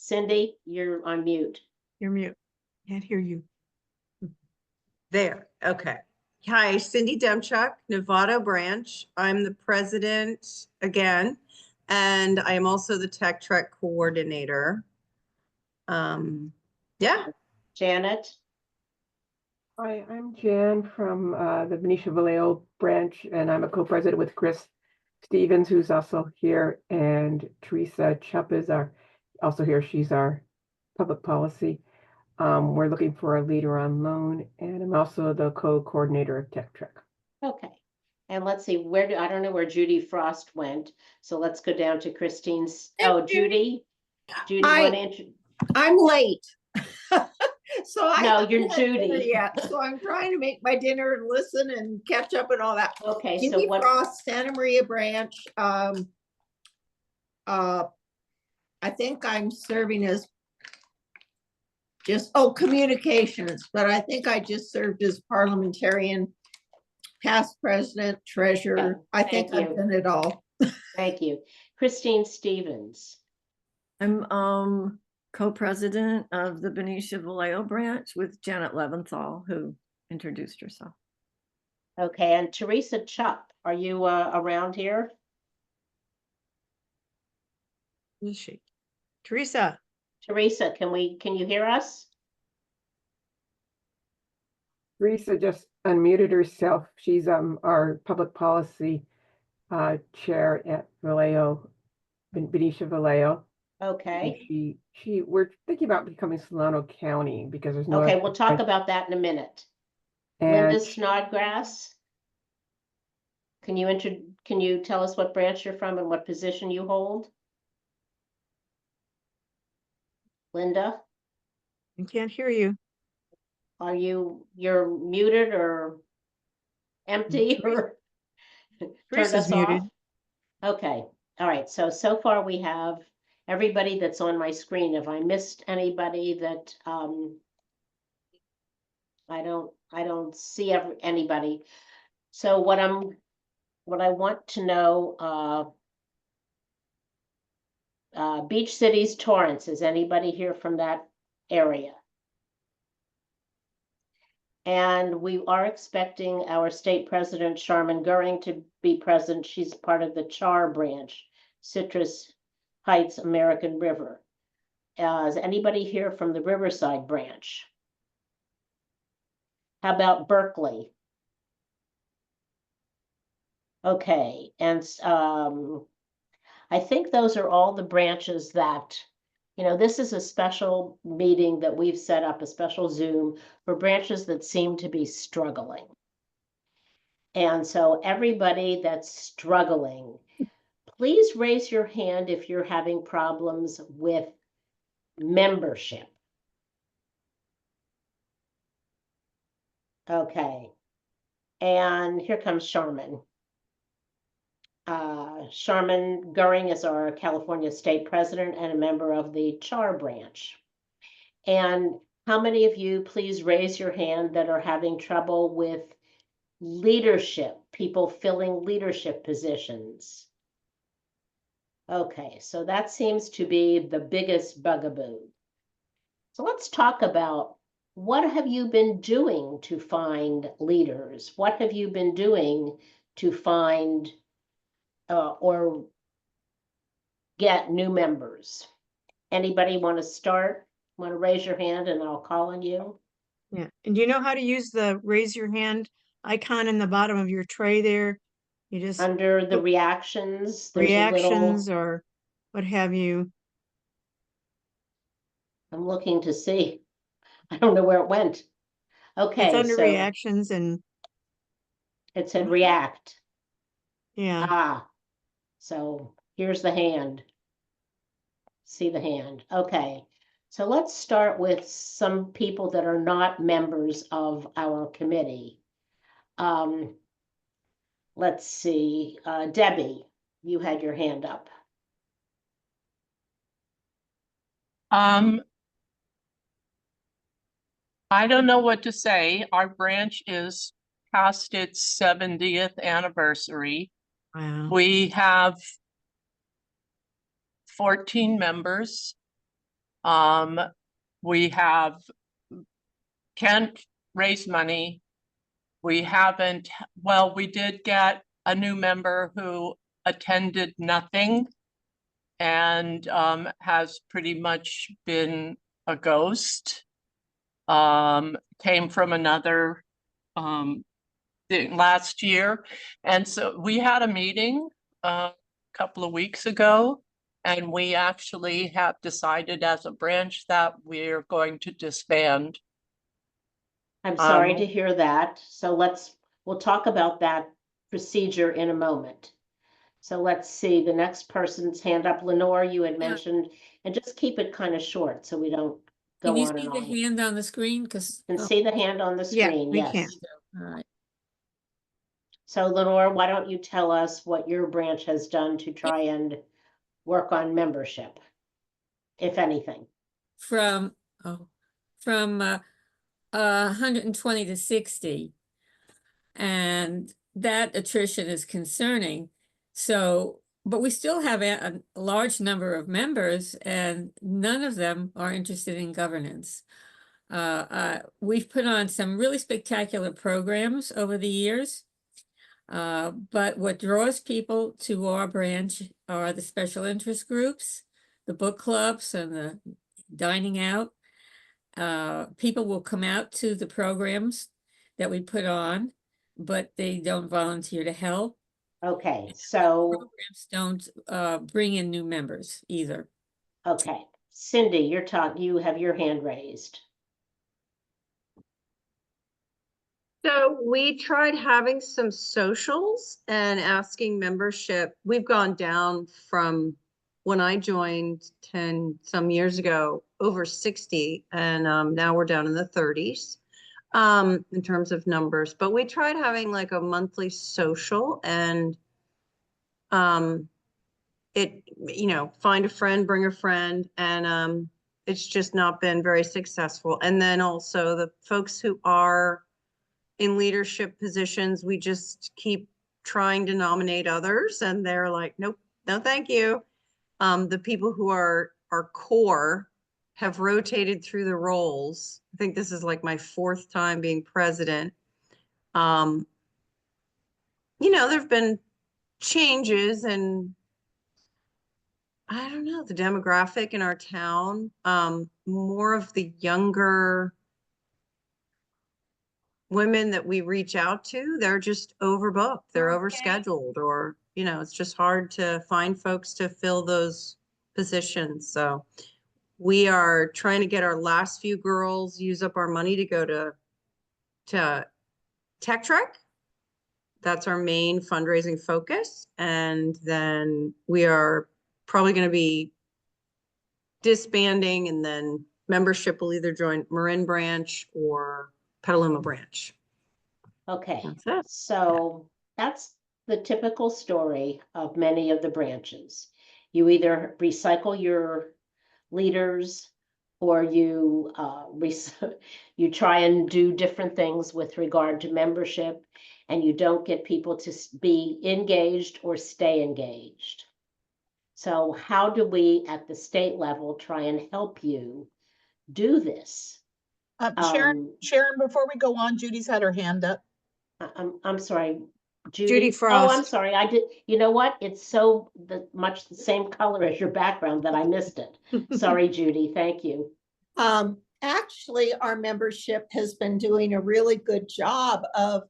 Cindy, you're on mute. You're mute. Can't hear you. There, okay. Hi, Cindy Demchuk, Novato branch. I'm the president again, and I am also the Tech Trek coordinator. Yeah, Janet? Hi, I'm Jan from the Benicia Vallejo branch, and I'm a co-president with Chris Stevens, who's also here, and Teresa Chupp is also here. She's our public policy. We're looking for a leader on loan, and I'm also the co-coordinator of Tech Trek. Okay. And let's see, I don't know where Judy Frost went. So let's go down to Christine's. Oh, Judy? Judy, I'm late. So I No, haven't you're had dinner Judy. yet. So I'm trying to make my dinner and listen and catch up and all that. Okay, so Judy what? Frost, Santa Maria branch. I think I'm serving as communications, but I think I just served as parliamentarian, past president, treasurer. I think thank I've you. done it all. Thank you. Christine Stevens. I'm co-president of the Benicia Vallejo branch with Janet Leventhal, who introduced herself. Okay, and Teresa Chupp, are you around here? Who is she? Teresa. Teresa, can you hear us? Teresa just unmuted herself. She's our public policy chair at Vallejo, Benicia Vallejo. Okay. We're thinking about becoming Solano County because there's no. Okay, we'll talk about that in a minute. And Linda Snodgrass. Can you tell us what branch you're from and what position you hold? Linda, I can't hear you. you're muted or empty or turned Teresa's us muted. off? Okay, all right, so far we have everybody that's on my screen. If I missed anybody that I don't see anybody. So what I want to know, Beach Cities, Torrance, is anybody here from that area? And we are expecting our state president, Charmin Goering, to be present. She's part of the CHAR branch, Citrus Heights American River. Is anybody here from the Riverside branch? How about Berkeley? Okay, and I think those are all the branches that, this is a special meeting that we've set up, a special Zoom for branches that seem to be struggling. And so everybody that's struggling, please raise your hand if you're having problems with membership. Okay. And here comes Charmin. Charmin Goering is our California state president and a member of the CHAR branch. And how many of you, please raise your hand, that are having trouble with leadership, people filling leadership positions? Okay, so that seems to be the biggest bugaboo. So let's talk about, what have you been doing to find leaders? What have you been doing to find or get new members? Anybody want to start? Want to raise your hand and I'll call on you? Yeah. And do you know how to use the raise your hand icon in the bottom of your tray there? You just Under the reactions, there's reactions a little, or what have you. I'm looking to see. I don't know where it went. Okay, It's under so reactions and it said react. yeah. Ah, so here's the hand. See the hand. Okay, so let's start with some people that are not members of our committee. Let's see, Debbie, you had your hand up. I don't know what to say. Our branch is past its 70th anniversary. Wow. We have 14 members. We can't raise money. We haven't, well, we did get a new member who attended nothing and has pretty much been a ghost. Came from another thing last year. And so we had a meeting a couple of weeks ago, and we actually have decided as a branch that we're going to disband. I'm sorry to Um, hear that. So we'll talk about that procedure in a moment. So let's see, the next person's hand up. Lenore, you had Yeah. mentioned, and just keep it kind of short so we don't Can go you on see and the on. hand on the screen? Because, Can see the hand on the Yeah, screen, we yes. can. all right. So Lenore, why don't you tell us what your branch has done to try and work on membership, if anything? From 120 to 60. And that attrition is concerning. So, but we still have a large number of members and none of them are interested in governance. We've put on some really spectacular programs over the years. But what draws people to our branch are the special interest groups, the book clubs and the dining out. People will come out to the programs that we put on, but they don't volunteer to help. Okay, so, Programs don't bring in new members either. okay, Cindy, you have your hand raised. So we tried having some socials and asking membership. We've gone down from when I joined 10 some years ago, over 60, and now we're down in the 30s in terms of numbers. But we tried having like a monthly social and find a friend, bring a friend, and it's just not been very successful. And then also the folks who are in leadership positions, we just keep trying to nominate others and they're like, nope, no, thank you. The people who are core have rotated through the roles. I think this is like my 4th time being president. There've been changes and I don't know, the demographic in our town, more of the younger women that we reach out to, they're just overbooked, they're overscheduled, or, it's just hard to find folks to fill those positions. So we are trying to get our last few girls, use up our money to go to Tech Trek. That's our main fundraising focus. And then we are probably going to be disbanding, and then membership will either join Marin branch or Petaluma branch. Okay, That's it. so that's the typical story of many of the branches. You either recycle your leaders or you you try and do different things with regard to membership, and you don't get people to be engaged or stay engaged. So how do we at the state level try and help you do this? Sharon, before we go on, Judy's had her hand up. I'm sorry, Judy Judy. Frost. Oh, I'm sorry. I did. You know what? It's so much the same color as your background that I missed it. Sorry, Judy. Thank you. Actually, our membership has been doing a really good job of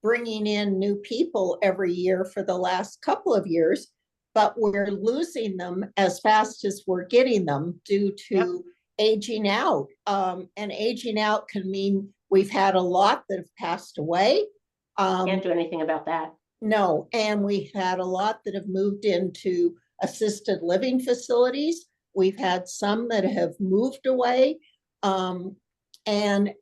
bringing in new people every year for the last couple of years, but we're losing them as fast as we're getting them due to aging out. And aging out can mean we've had a lot that have passed away. Can't do anything about that. No, and we've had a lot that have moved into assisted living facilities. We've had some that have moved away. And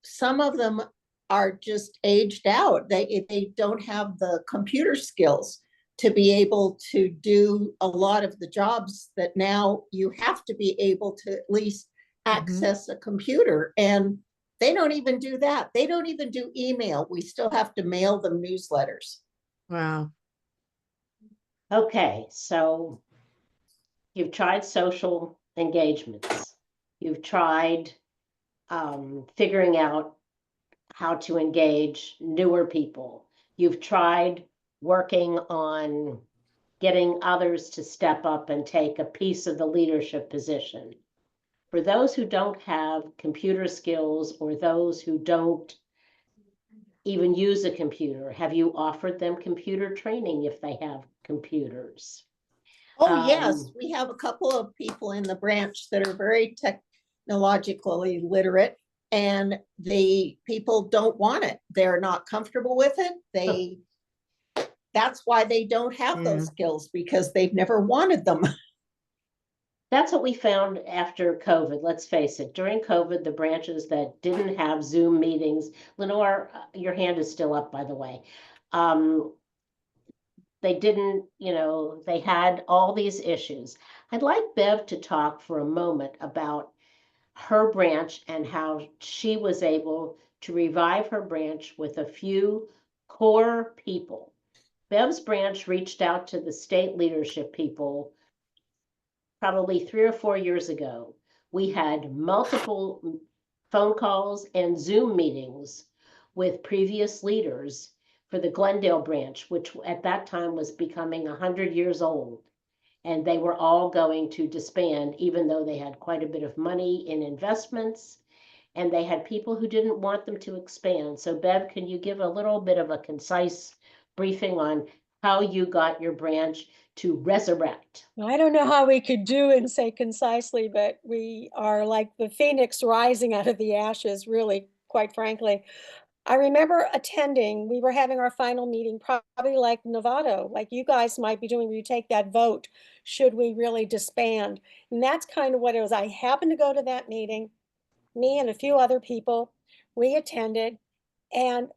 some of them are just aged out. They don't have the computer skills to be able to do a lot of the jobs that now you have to be able to at least access a computer. And they don't even do that. They don't even do email. We still have to mail them newsletters. Wow. Okay, so you've tried social engagements. You've tried figuring out how to engage newer people. You've tried working on getting others to step up and take a piece of the leadership position. For those who don't have computer skills or those who don't even use a computer, have you offered them computer training if they have computers? Oh, yes, Um, we have a couple of people in the branch that are very technologically literate, and the people don't want it. They're not comfortable with it. That's why they don't have those skills, because they've never wanted them. That's what we found after COVID. Let's face it, during COVID, the branches that didn't have Zoom meetings, Lenore, your hand is still up, by the way. They didn't, they had all these issues. I'd like Bev to talk for a moment about her branch and how she was able to revive her branch with a few core people. Bev's branch reached out to the state leadership people probably 3 or 4 years ago. We had multiple phone calls and Zoom meetings with previous leaders for the Glendale branch, which at that time was becoming 100 years old. And they were all going to disband, even though they had quite a bit of money in investments. And they had people who didn't want them to expand. So Bev, can you give a little bit of a concise briefing on how you got your branch to resurrect? I don't know how we could do and say concisely, but we are like the phoenix rising out of the ashes, really, quite frankly. I remember attending, we were having our final meeting, probably like Novato, like you guys might be doing, where you take that vote, should we really disband? And that's kind of what it was. I happened to go to that meeting, me and a few other people, we attended, and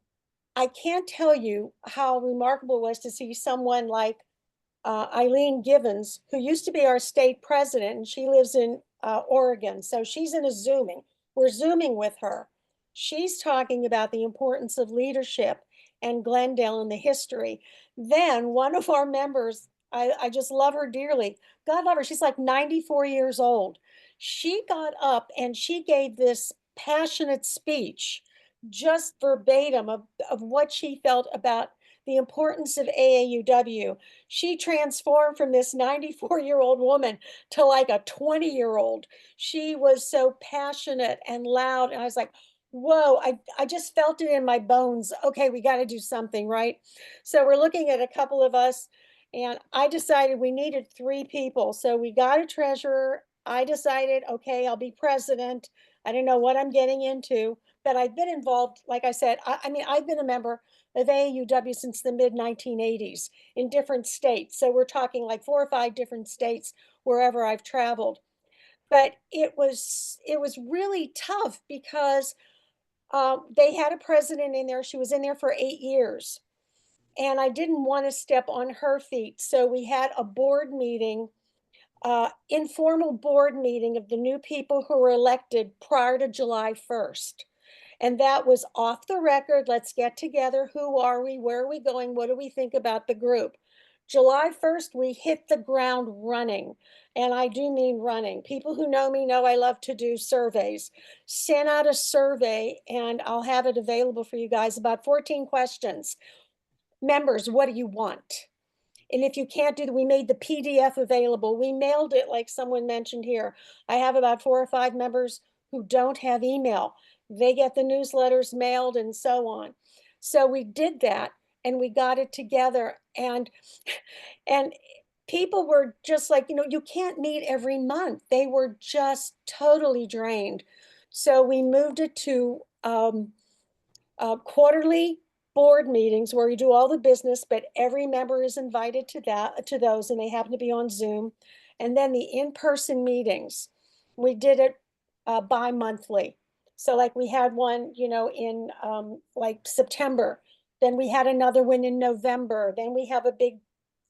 I can't tell you how remarkable it was to see someone like Eileen Givens, who used to be our state president, and she lives in Oregon. So she's in a Zooming. We're Zooming with her. She's talking about the importance of leadership and Glendale and the history. Then one of our members, I just love her dearly. God love her. She's like 94 years old. She got up and she gave this passionate speech, just verbatim of what she felt about the importance of AAUW. She transformed from this 94-year-old woman to like a 20-year-old. She was so passionate and loud. And I was like, whoa, I just felt it in my bones. Okay, we got to do something, right? So we're looking at a couple of us, and I decided we needed 3 people. So we got a treasurer. I decided, okay, I'll be president. I don't know what I'm getting into, but I've been involved, like I said, I mean, I've been a member of AAUW since the mid 1980s in different states. So we're talking like 4 or 5 different states wherever I've traveled. But it was really tough because they had a president in there. She was in there for 8 years. And I didn't want to step on her feet. So we had a board meeting, informal board meeting of the new people who were elected prior to July 1st. And that was off the record. Let's get together. Who are we? Where are we going? What do we think about the group? July 1st, we hit the ground running. And I do mean running. People who know me know I love to do surveys. Sent out a survey, and I'll have it available for you guys, about 14 questions. Members, what do you want? And if you can't do that, we made the PDF available. We mailed it, like someone mentioned here. I have about 4 or 5 members who don't have email. They get the newsletters mailed and so on. So we did that and we got it together, and people were just like, you can't meet every month. They were just totally drained. So we moved it to quarterly board meetings where we do all the business, but every member is invited to those, and they happen to be on Zoom. And then the in-person meetings, we did it bi-monthly. So like we had one, in like September, then we had another one in November, then we have a big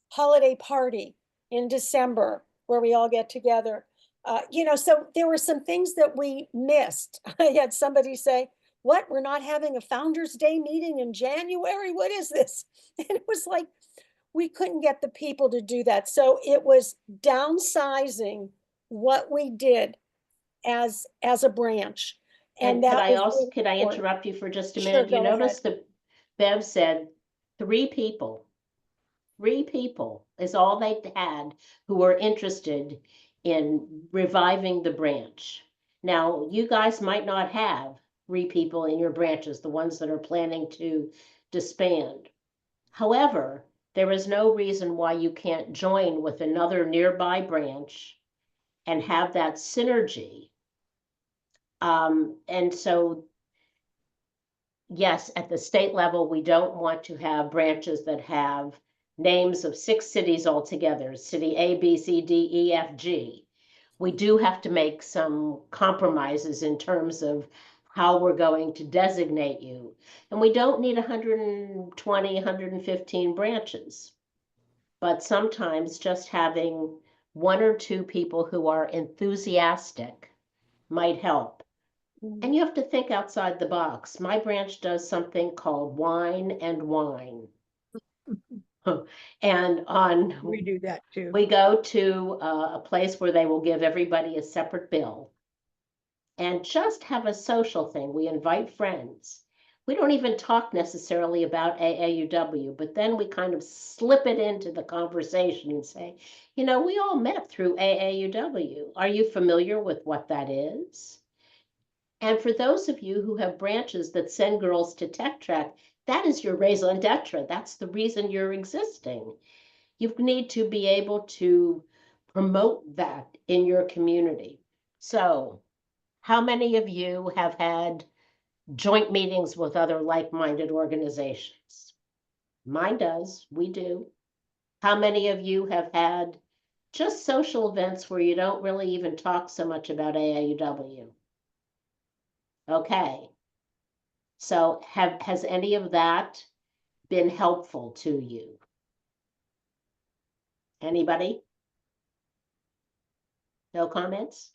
holiday party in December where we all get together. So there were some things that we missed. I had somebody say, what, we're not having a Founders Day meeting in January? What is this? And it was like, we couldn't get the people to do that. So it was downsizing what we did as a branch. And And could that I was also, really could I important. interrupt you for just a Sure, minute? You go ahead. notice that Bev said 3 people. 3 people is all they had who were interested in reviving the branch. Now, you guys might not have 3 people in your branches, the ones that are planning to disband. However, there is no reason why you can't join with another nearby branch and have that synergy. And so, yes, at the state level, we don't want to have branches that have names of 6 cities altogether, city A, B, C, D, E, F, G. We do have to make some compromises in terms of how we're going to designate you. And we don't need 120, 115 branches. But sometimes just having 1 or 2 people who are enthusiastic might help. And you have to think outside the box. My branch does something called Wine and Wine. And We do that too. we go to a place where they will give everybody a separate bill and just have a social thing. We invite friends. We don't even talk necessarily about AAUW, but then we kind of slip it into the conversation and say, you know, we all met through AAUW. Are you familiar with what that is? And for those of you who have branches that send girls to Tech Track, that is your raison d'etre. That's the reason you're existing. You need to be able to promote that in your community. So, how many of you have had joint meetings with other like-minded organizations? Mine does, we do. How many of you have had just social events where you don't really even talk so much about AAUW? Okay. So has any of that been helpful to you? Anybody? No comments?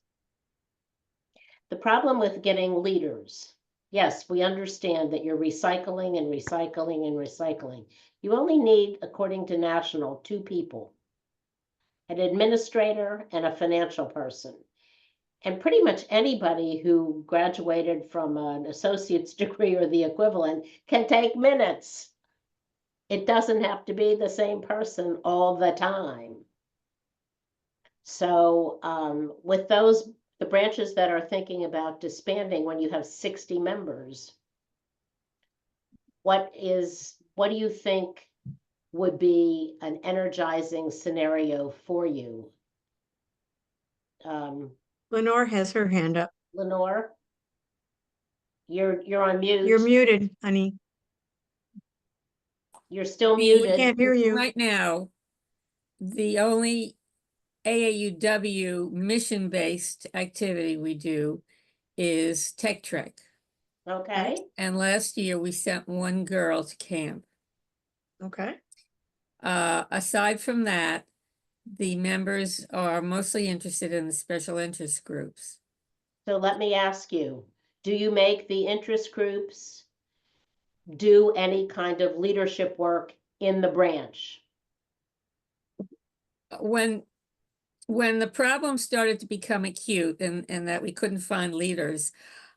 The problem with getting leaders, yes, we understand that you're recycling and recycling and recycling. You only need, according to National, 2 people, an administrator and a financial person. And pretty much anybody who graduated from an associate's degree or the equivalent can take minutes. It doesn't have to be the same person all the time. So with those, the branches that are thinking about disbanding when you have 60 members, what do you think would be an energizing scenario for you? Lenore has her hand up. Lenore, you're on mute. You're muted, honey. You're still The- muted. Can't hear you. Right now, the only AAUW mission-based activity we do is Tech Trek. Okay. And last year, we sent 1 girl to camp. Okay. Aside from that, the members are mostly interested in the special interest groups. So let me ask you, do you make the interest groups do any kind of leadership work in the branch? When the problem started to become acute and that we couldn't find leaders,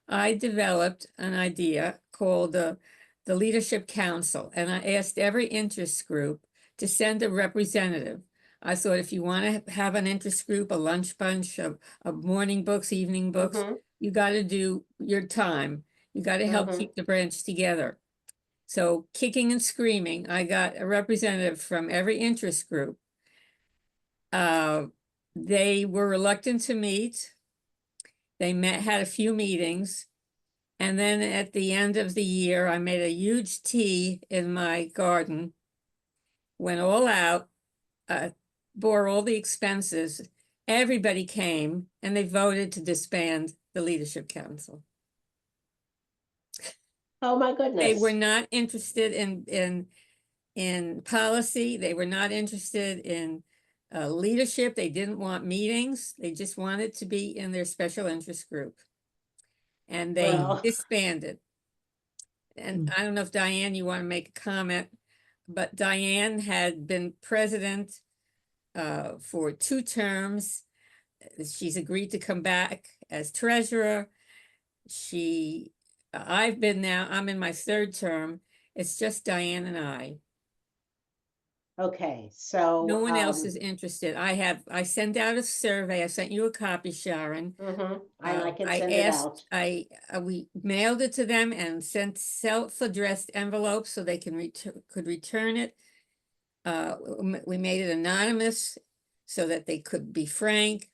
I developed an idea called the Leadership Council, and I asked every interest group to send a representative. I thought if you want to have an interest group, a lunch bunch of morning books, evening books, you got to do your time. You got to help keep the branch together. So kicking and screaming, I got a representative from every interest group. They were reluctant to meet. They had a few meetings. And then at the end of the year, I made a huge tea in my garden, went all out, bore all the expenses. Everybody came and they voted to disband the Leadership Council. Oh my goodness. They were not interested in policy. They were not interested in leadership. They didn't want meetings. They just wanted to be in their special interest group. And they disbanded. And I don't know if Diane, you want to make a comment, but Diane had been president for 2 terms. she's agreed to come back as treasurer. I'm in my third term. It's just Diane and I. Okay, so. No one else is interested. I sent out a survey. I sent you a copy, Sharon. And I can I send it asked, out. we mailed it to them and sent self-addressed envelopes so they could return it. We made it anonymous so that they could be frank.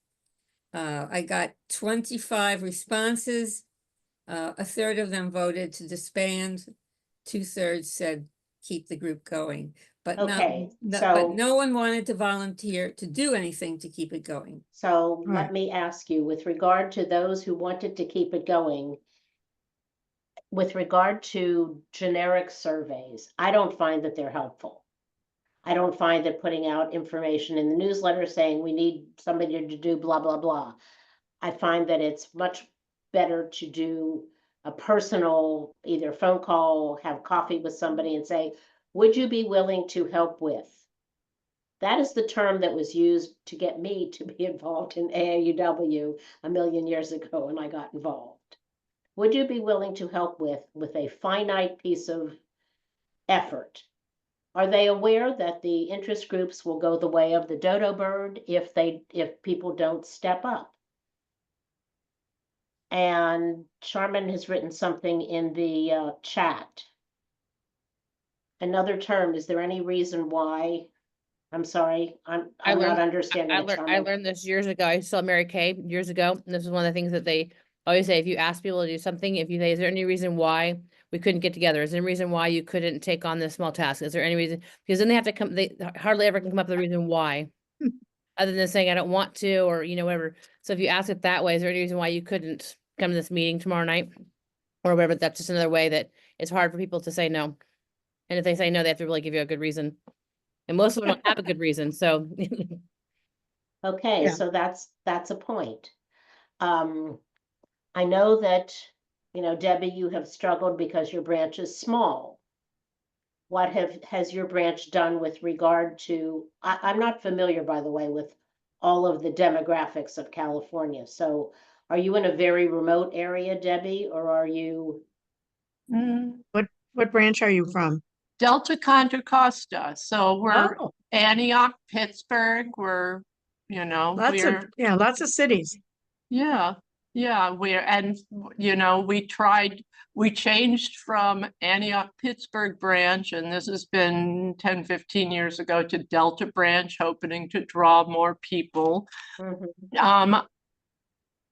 I got 25 responses. A third of them voted to disband. 2/3 said keep the group going. But Okay, but no one wanted to volunteer to do anything to keep it going. So Right. let me ask you, with regard to those who wanted to keep it going, with regard to generic surveys, I don't find that they're helpful. I don't find that putting out information in the newsletter saying we need somebody to do blah, blah, blah. I find that it's much better to do a personal, either phone call, have coffee with somebody and say, would you be willing to help with? That is the term that was used to get me to be involved in AAUW a million years ago when I got involved. Would you be willing to help with a finite piece of effort? Are they aware that the interest groups will go the way of the dodo bird if people don't step up? And Charmin has written something in the chat. Another term, is there any reason why? I'm sorry, I'm not understanding it, I Charmin. learned this years ago. I saw Mary Kay years ago. And this is one of the things that they always say, if you ask people to do something, if you say, is there any reason why we couldn't get together? Is there any reason why you couldn't take on this small task? Is there any reason? Because then they have to come, they hardly ever can come up with a reason why. Other than saying, I don't want to, or, whatever. So if you ask it that way, is there any reason why you couldn't come to this meeting tomorrow night? Or whatever, that's just another way that it's hard for people to say no. And if they say no, they have to really give you a good reason. And most of them don't have a good reason, so. Okay, Yeah. so that's a point. I know that, Debbie, you have struggled because your branch is small. What has your branch done with regard to, I'm not familiar, by the way, with all of the demographics of California. So are you in a very remote area, Debbie, or are you? What branch are you from? Delta Contra Costa. So we're Oh. Antioch, Pittsburgh, we're, Lots of cities. Yeah, we changed from Antioch Pittsburgh branch, and this has been 10, 15 years ago, to Delta branch, hoping to draw more people. Mhm.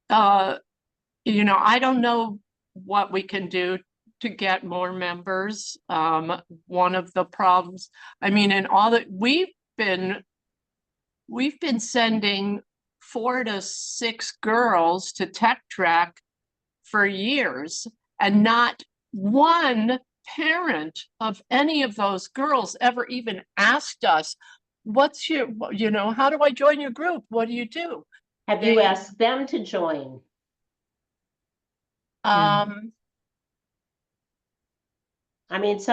I don't know what we can do to get more members. One of the problems, in all that we've been sending 4 to 6 girls to Tech Trek for years, and not one parent of any of those girls ever even asked us, what's your, how do I join your group? What do you do? Have you asked them to join? Some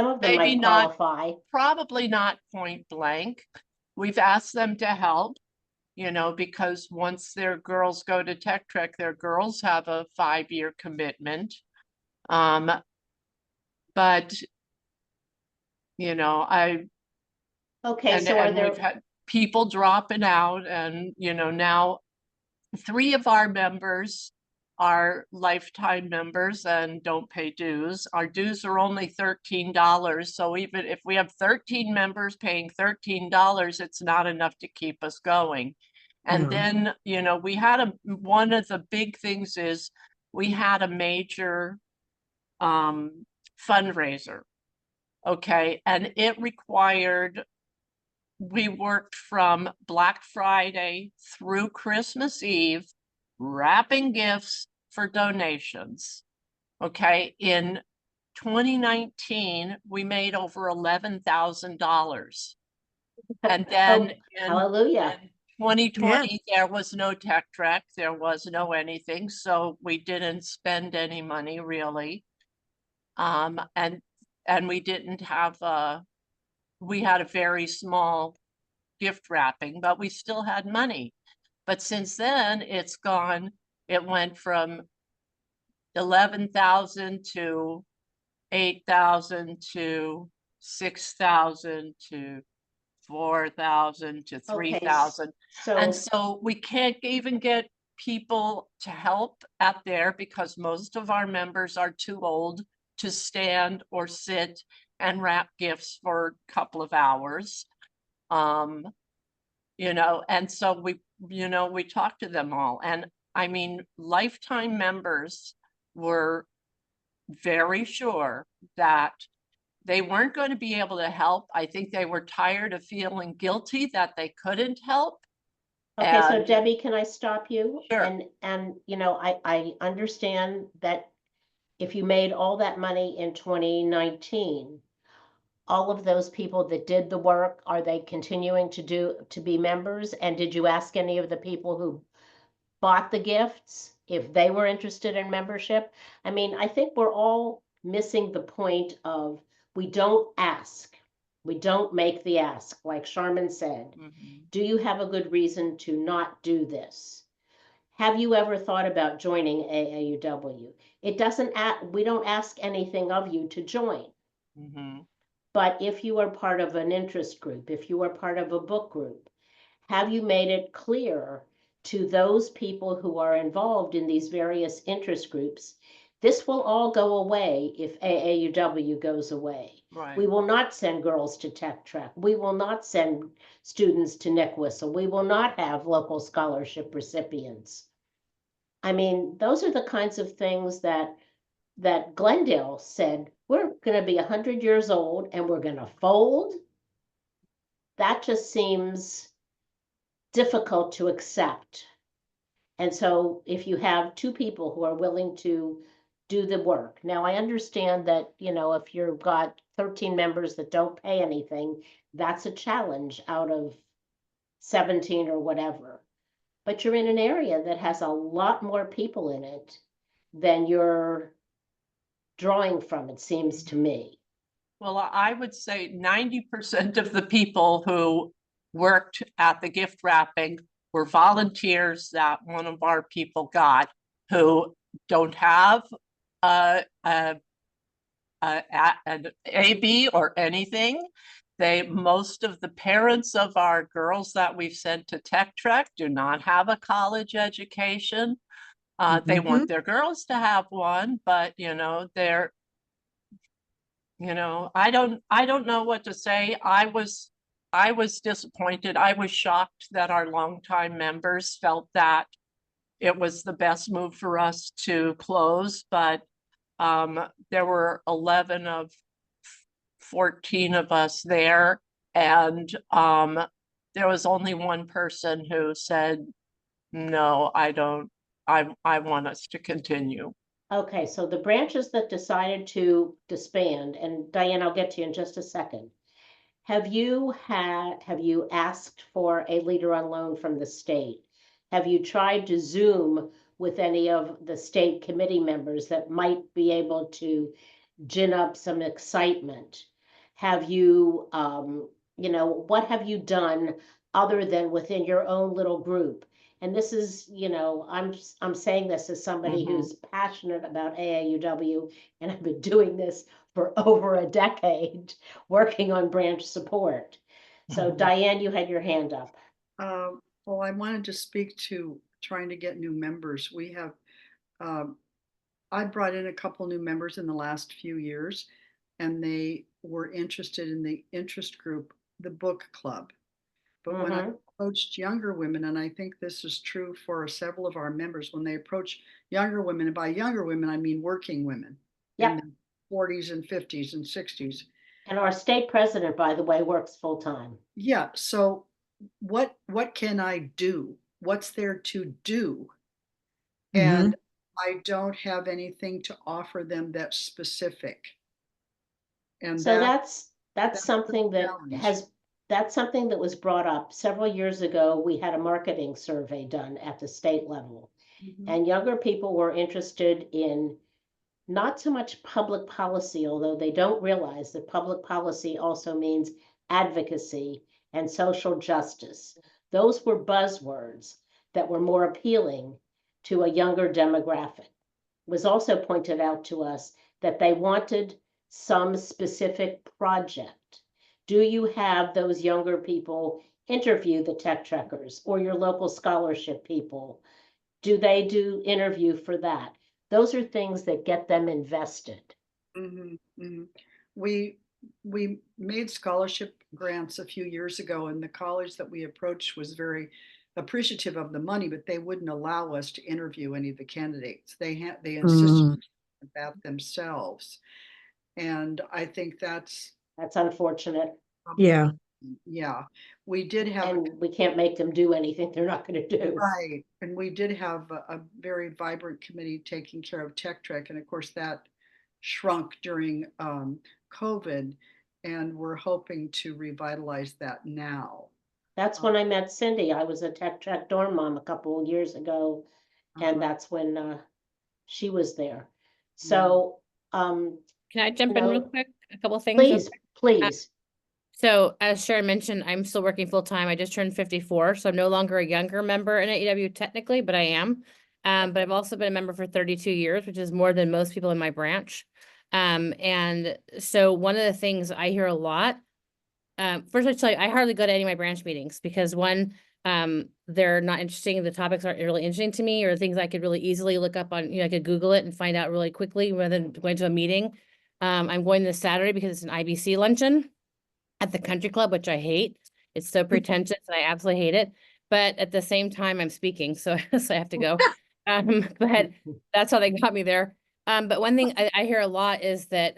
of them Maybe might not. qualify. Probably not point blank. We've asked them to help, because once their girls go to Tech Trek, their girls have a 5-year commitment. But, Okay, so are there? We've had people dropping out, and, now 3 of our members are lifetime members and don't pay dues. Our dues are only $13. So even if we have 13 members paying $13, it's not enough to keep us going. And then, we had one of the big things is we had a major fundraiser. Okay. And it required, we worked from Black Friday through Christmas Eve, wrapping gifts for donations. Okay. In 2019, we made over $11,000. And then hallelujah. 2020, there was no Tech Trek, there was no anything, so we didn't spend any money really. And we didn't have we had a very small gift wrapping, but we still had money. But since then, it went from 11,000 to 8,000 to 6,000 to 4,000 to Okay, 3,000. And so, so we can't even get people to help at there because most of our members are too old to stand or sit and wrap gifts for a couple of hours. And so we talked to them all. And I mean, lifetime members were very sure that they weren't going to be able to help. I think they were tired of feeling guilty that they couldn't help. okay, so And- Debbie, can I stop you? Sure. And, I understand that if you made all that money in 2019, all of those people that did the work, are they continuing to be members? And did you ask any of the people who bought the gifts if they were interested in membership? I mean, I think we're all missing the point of we don't ask. We don't make the ask, like Charmin said. Mhm. Do you have a good reason to not do this? Have you ever thought about joining AAUW? We don't ask anything of you to join. Mhm. But if you are part of an interest group, if you are part of a book group, have you made it clear to those people who are involved in these various interest groups, this will all go away if AAUW goes away. Right. We will not send girls to Tech Trek. We will not send students to Nick Whistle. We will not have local scholarship recipients. I mean, those are the kinds of things that Glendale said, we're going to be 100 years old and we're going to fold. That just seems difficult to accept. And so if you have two people who are willing to do the work. Now, I understand that, if you've got 13 members that don't pay anything, that's a challenge out of 17 or whatever. But you're in an area that has a lot more people in it than you're drawing from, it seems to me. Well, I would say 90% of the people who worked at the gift wrapping were volunteers that one of our people got who don't have an AB or anything. Most of the parents of our girls that we've sent to Tech Trek do not have a college education. They want their girls to have one, but I don't know what to say. I was disappointed. I was shocked that our longtime members felt that it was the best move for us to close, but there were 11 of 14 of us there, and there was only one person who said, no, I don't. I want us to continue. Okay, so the branches that decided to disband, and Diane, I'll get to you in just a second. Have you asked for a leader on loan from the state? Have you tried to Zoom with any of the state committee members that might be able to gin up some excitement? Have you, what have you done other than within your own little group? And this is, I'm saying this as somebody who's passionate about AAUW, and I've been doing this for over a decade, working on branch support. So Diane, you had your hand up. Well, I wanted to speak to trying to get new members. We have, I brought in a couple new members in the last few years, and they were interested in the interest group, the book club. But when I approached younger women, and I think this is true for several of our members, when they approach younger women, and by younger women, I mean working women in the 40s and 50s and 60s. And our state president, by the way, works full time. Yeah. So what can I do? What's there to do? And I don't have anything to offer them that's specific. And so that's something that challenge. That's something that was brought up several years ago. We had a marketing survey done at the state level, and younger people were interested in not so much public policy, although they don't realize that public policy also means advocacy and social justice. Those were buzzwords that were more appealing to a younger demographic. It was also pointed out to us that they wanted some specific project. Do you have those younger people interview the tech trekkers or your local scholarship people? Do they do interview for that? Those are things that get them invested. We made scholarship grants a few years ago, and the college that we approached was very appreciative of the money, but they wouldn't allow us to interview any of the candidates. They insisted on that themselves. And I think that's unfortunate. Yeah. Yeah, we did have. And we can't make them do anything they're not going to do. Right. And we did have a very vibrant committee taking care of Tech Trek. And of course that shrunk during COVID, and we're hoping to revitalize that now. That's when I met Cindy. I was a Tech Trek dorm mom a couple of years ago, and that's when she was there. So, can I jump in real quick? A couple of things. Please, please. So as Sharon mentioned, I'm still working full time. I just turned 54, so I'm no longer a younger member in AEW technically, but I am. But I've also been a member for 32 years, which is more than most people in my branch. And so one of the things I hear a lot, first I'll tell you, I hardly go to any of my branch meetings because one, they're not interesting. The topics aren't really interesting to me, or things I could really easily look up on, I could Google it and find out really quickly rather than going to a meeting. I'm going this Saturday because it's an IBC luncheon at the country club, which I hate. It's so pretentious and I absolutely hate it. But at the same time, I'm speaking, so I have to go. But that's how they got me there. But one thing I hear a lot is that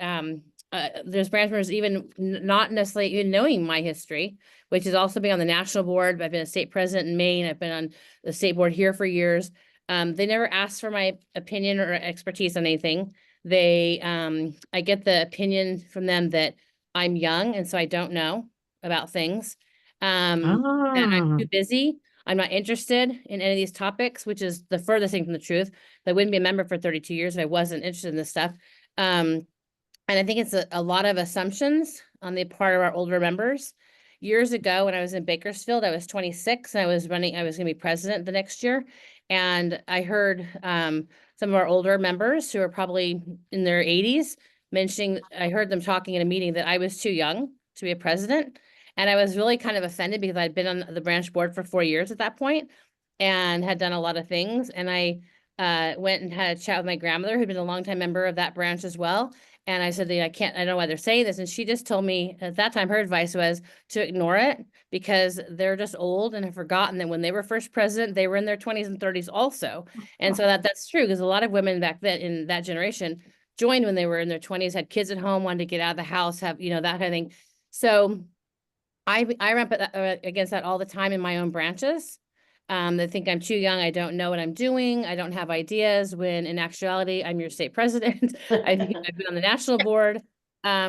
there's branch members even not necessarily even knowing my history, which is also being on the national board. I've been a state president in Maine. I've been on the state board here for years. They never asked for my opinion or expertise on anything. I get the opinion from them that I'm young, and so I don't know about things. And I'm too busy. I'm not interested in any of these topics, which is the furthest thing from the truth. I wouldn't be a member for 32 years if I wasn't interested in this stuff. And I think it's a lot of assumptions on the part of our older members. Years ago, when I was in Bakersfield, I was 26 and I was going to be president the next year. And I heard some of our older members who are probably in their 80s I heard them talking in a meeting that I was too young to be a president. And I was really kind of offended because I'd been on the branch board for 4 years at that point and had done a lot of things. And I went and had a chat with my grandmother, who'd been a longtime member of that branch as well. And I said, I don't know why they're saying this. And she just told me at that time, her advice was to ignore it because they're just old and have forgotten that when they were first president, they were in their 20s and 30s also. And so that's true because a lot of women back then in that generation joined when they were in their 20s, had kids at home, wanted to get out of the house, have, that kind of thing. So I ramp against that all the time in my own branches. They think I'm too young. I don't know what I'm doing. I don't have ideas, when in actuality, I'm your state president. I've been on the national board. I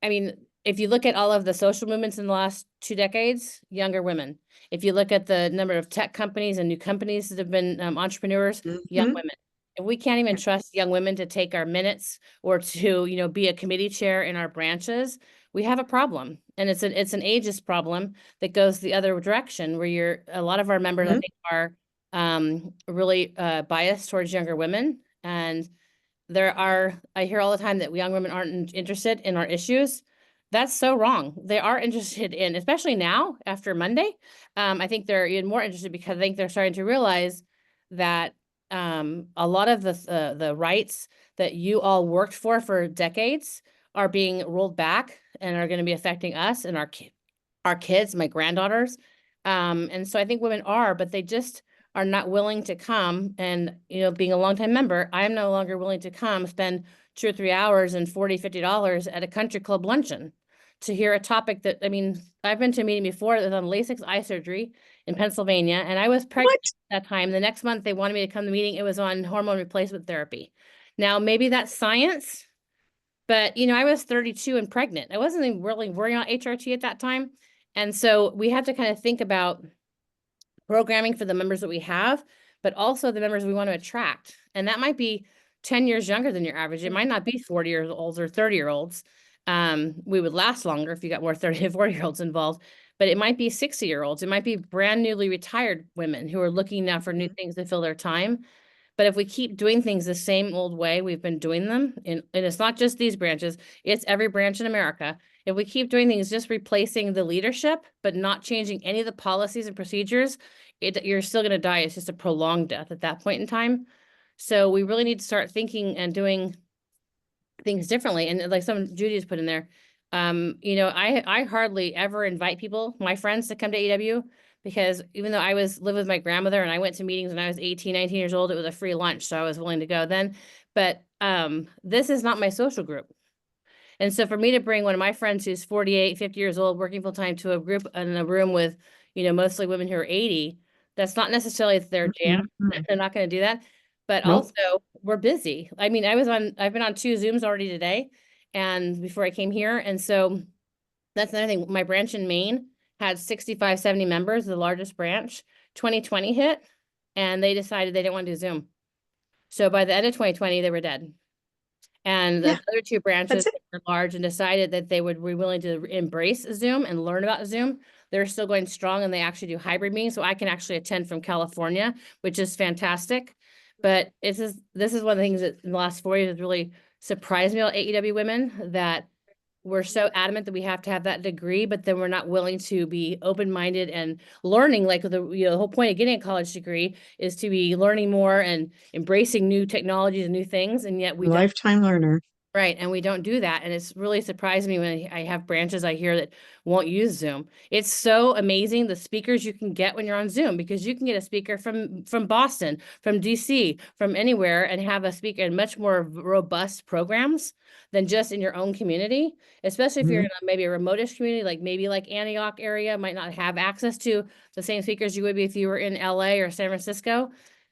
mean, if you look at all of the social movements in the last 2 decades, younger women. If you look at the number of tech companies and new companies that have been entrepreneurs, young women. If we can't even trust young women to take our minutes or to, be a committee chair in our branches, we have a problem. And it's an ageist problem that goes the other direction, where a lot of our members, I think, are really biased towards younger women. And I hear all the time that young women aren't interested in our issues. That's so wrong. They are interested in, especially now after Monday. I think they're even more interested because I think they're starting to realize that a lot of the rights that you all worked for decades are being rolled back and are going to be affecting us and our kids, my granddaughters. And so I think women but they just are not willing to come. And, being a longtime member, I'm no longer willing to come spend 2 or 3 hours and $40, $50 at a country club luncheon to hear a topic that, I've been to a meeting before that was on LASIK eye surgery in Pennsylvania, and I was pregnant at that time. The next month they wanted me to come to the meeting. It was on hormone replacement therapy. Now, maybe that's science, but I was 32 and pregnant. I wasn't even really worrying about HRT at that time. And so we have to kind of think about programming for the members that we have, but also the members we want to attract. And that might be 10 years younger than your average. It might not be 40 years old or 30-year-olds. We would last longer if you got more 30 to 40-year-olds involved. but it might be 60-year-olds. It might be brand newly retired women who are looking now for new things to fill their time. But if we keep doing things the same old way we've been doing them, and it's not just these branches, it's every branch in America. If we keep doing things, just replacing the leadership, but not changing any of the policies and procedures, you're still going to die. It's just a prolonged death at that point in time. So we really need to start thinking and doing things differently. And like some Judy's put in there, you know, I hardly ever invite people, my friends, to come to AEW, because even though I lived with my grandmother and I went to meetings when I was 18, 19 years old, it was a free lunch, so I was willing to go then. But this is not my social group. And so for me to bring one of my friends who's 48, 50 years old, working full time, to a group in a room with, you know, mostly women who are 80, that's not necessarily their jam. They're not going to do that. But Nope. also we're busy. I mean, I've been on 2 Zooms already today and before I came here. And so that's another thing. My branch in Maine had 65, 70 members, the largest branch. 2020 hit and they decided they didn't want to do Zoom. So by the end of 2020, they were dead. And the Yeah, other 2 branches it. were large and decided that they would be willing to embrace Zoom and learn about Zoom. They're still going strong and they actually do hybrid meetings. So I can actually attend from California, which is fantastic. But this is one of the things that in the last 4 years has really surprised me about AEW women, that we're so adamant that we have to have that degree, but then we're not willing to be open-minded and learning. Like the whole point of getting a college degree is to be learning more and embracing new technologies and new things. And yet we don't. Lifetime learner. Right. And we don't do that. And it's really surprised me when I have branches I hear that won't use Zoom. It's so amazing the speakers you can get when you're on Zoom, because you can get a speaker from Boston, from DC, from anywhere, and have a speaker in much more robust programs than just in your own community, especially if you're in maybe a remotish community, like maybe like Antioch area might not have access to the same speakers you would be if you were in LA or San Francisco.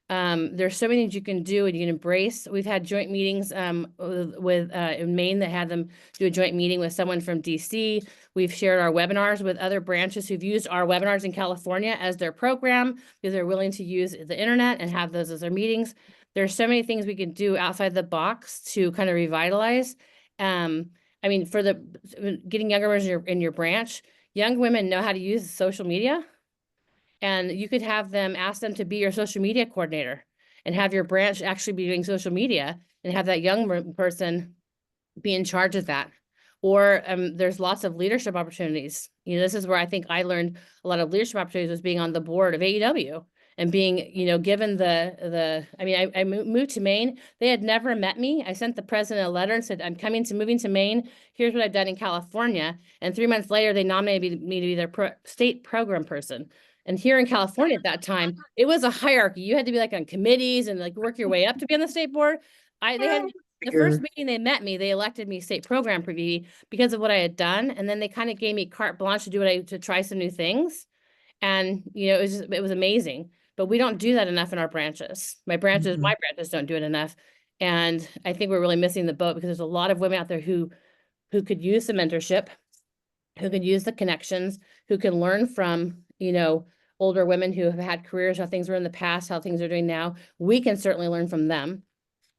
There's so many things you can do and you can embrace. We've had joint meetings with in Maine that had them do a joint meeting with someone from DC. We've shared our webinars with other branches who've used our webinars in California as their program because they're willing to use the internet and have those as their meetings. There's so many things we can do outside the box to kind of revitalize. I mean, for getting younger women in your branch, young women know how to use social media. And you could have them ask them to be your social media coordinator and have your branch actually be doing social media and have that young person be in charge of that. Or there's lots of leadership opportunities. You know, this is where I think I learned a lot of leadership opportunities, was being on the board of AEW and being, you know, given I moved to Maine. They had never met me. I sent the president a letter and said, I'm moving to Maine. Here's what I've done in California. And 3 months later, they nominated me to be their state program person. And here in California at that time, it was a hierarchy. You had to be like on committees and like work your way up to be on the state board. The first meeting they met me, they elected me state program preview because of what I had done. And then they kind of gave me carte blanche to try some new things. And, you know, it was amazing, but we don't do that enough in our branches. My branches don't do it enough. And I think we're really missing the boat because there's a lot of women out there who could use the mentorship, who could use the connections, who can learn from, you know, older women who have had careers, how things were in the past, how things are doing now. We can certainly learn from them.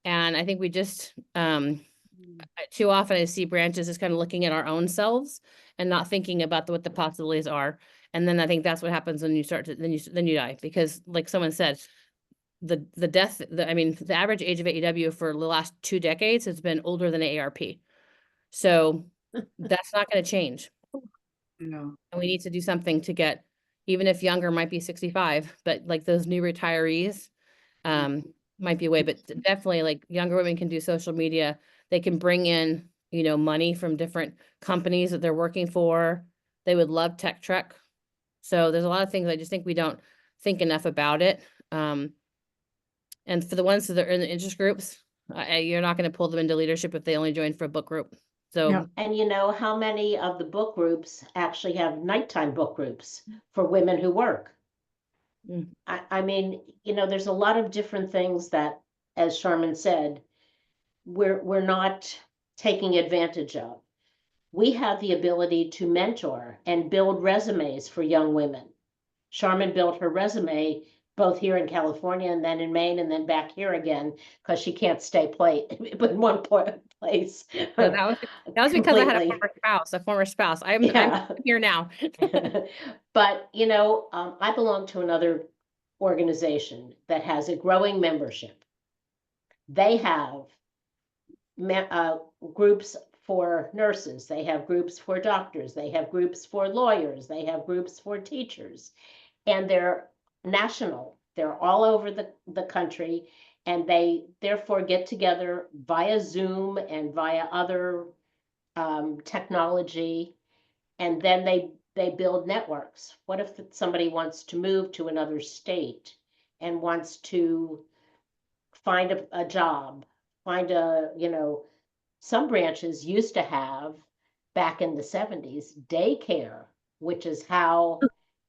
And I think we just, too often I see branches just kind of looking at our own selves and not thinking about what the possibilities are. And then I think that's what happens when you start to, then you die. Because like someone said, the average age of AEW for the last 2 decades has been older than AARP. So that's not going to change. No. And we need to do something to get, even if younger might be 65, but like those new retirees might be a way, but definitely like younger women can do social media. They can bring in, you know, money from different companies that they're working for. They would love Tech Trek. So there's a lot of things I just think we don't think enough about it. And for the ones that are in the interest groups, you're not going to pull them into leadership if they only join for a book group. So, Yeah. And you know how many of the book groups actually have nighttime book groups for women who work? I mean, you know, there's a lot of different things that, as Sharman said, we're not taking advantage of. We have the ability to mentor and build resumes for young women. Sharman built her resume both here in California and then in Maine and then back here again because she can't stay in one place. So that was because I had a Completely. former spouse. I'm Yeah. here now. But, I belong to another organization that has a growing membership. They have groups for nurses, they have groups for doctors, they have groups for lawyers, they have groups for teachers, and they're national. They're all over the country, and they therefore get together via Zoom and via other technology, and then they build networks. What if somebody wants to move to another state and wants to find a job, find some branches used to have, back in the 70s, daycare, which is how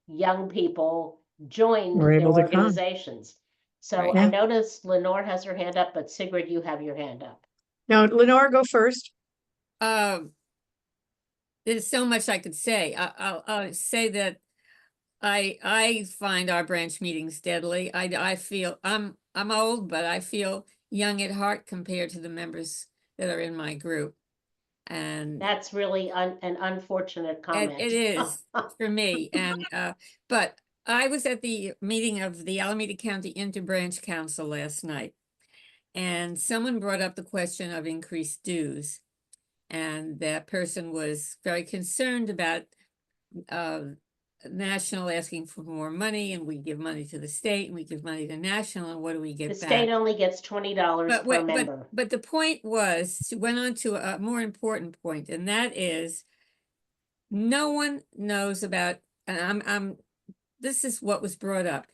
young people joined We're their able to come. organizations. So Right. I Yeah. noticed Lenore has her hand up, but Sigrid, you have your hand up. Now, Lenore, go first. There's so much I could say. I'll say that I find our branch meetings deadly. I feel I'm old, but I feel young at heart compared to the members that are in my group. And That's really an unfortunate comment. it is for me. And but I was at the meeting of the Alameda County Interbranch Council last night, and someone brought up the question of increased dues. And that person was very concerned about national asking for more money, and we give money to the state and we give money to national, and what do we get The back? state only gets $20 per member. But the point was, she went on to a more important point, and that is no one knows about, and this is what was brought up.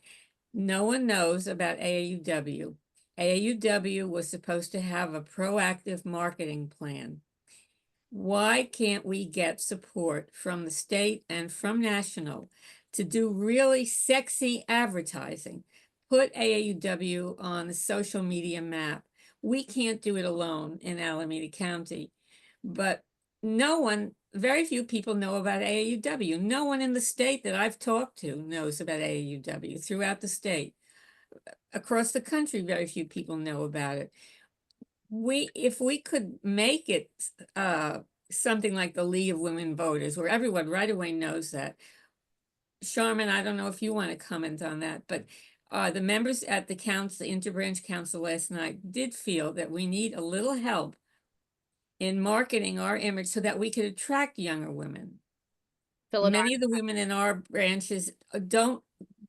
No one knows about AAUW. AAUW was supposed to have a proactive marketing plan. Why can't we get support from the state and from national to do really sexy advertising? Put AAUW on the social media map. We can't do it alone in Alameda County, but very few people know about AAUW. No one in the state that I've talked to knows about AAUW throughout the state. Across the country, very few people know about it. If we could make it something like the League of Women Voters, where everyone right away knows that. Sharman, I don't know if you want to comment on that, but the members at the Interbranch Council last night did feel that we need a little help in marketing our image so that we could attract younger women. Many of the women in our branches don't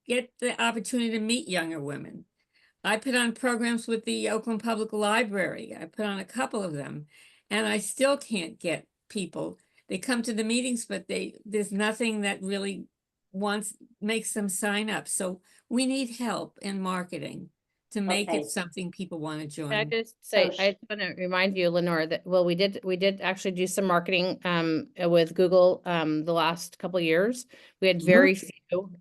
get the opportunity to meet younger women. I put on programs with the Oakland Public Library. I put on a couple of them, and I still can't get people. They come to the meetings, but there's nothing that really makes them sign up. So we need help in marketing to make Okay. it something people want to join. I just say, So I just want to remind you, Lenore, that, well, we did actually do some marketing with Google the last couple of years. We had very few.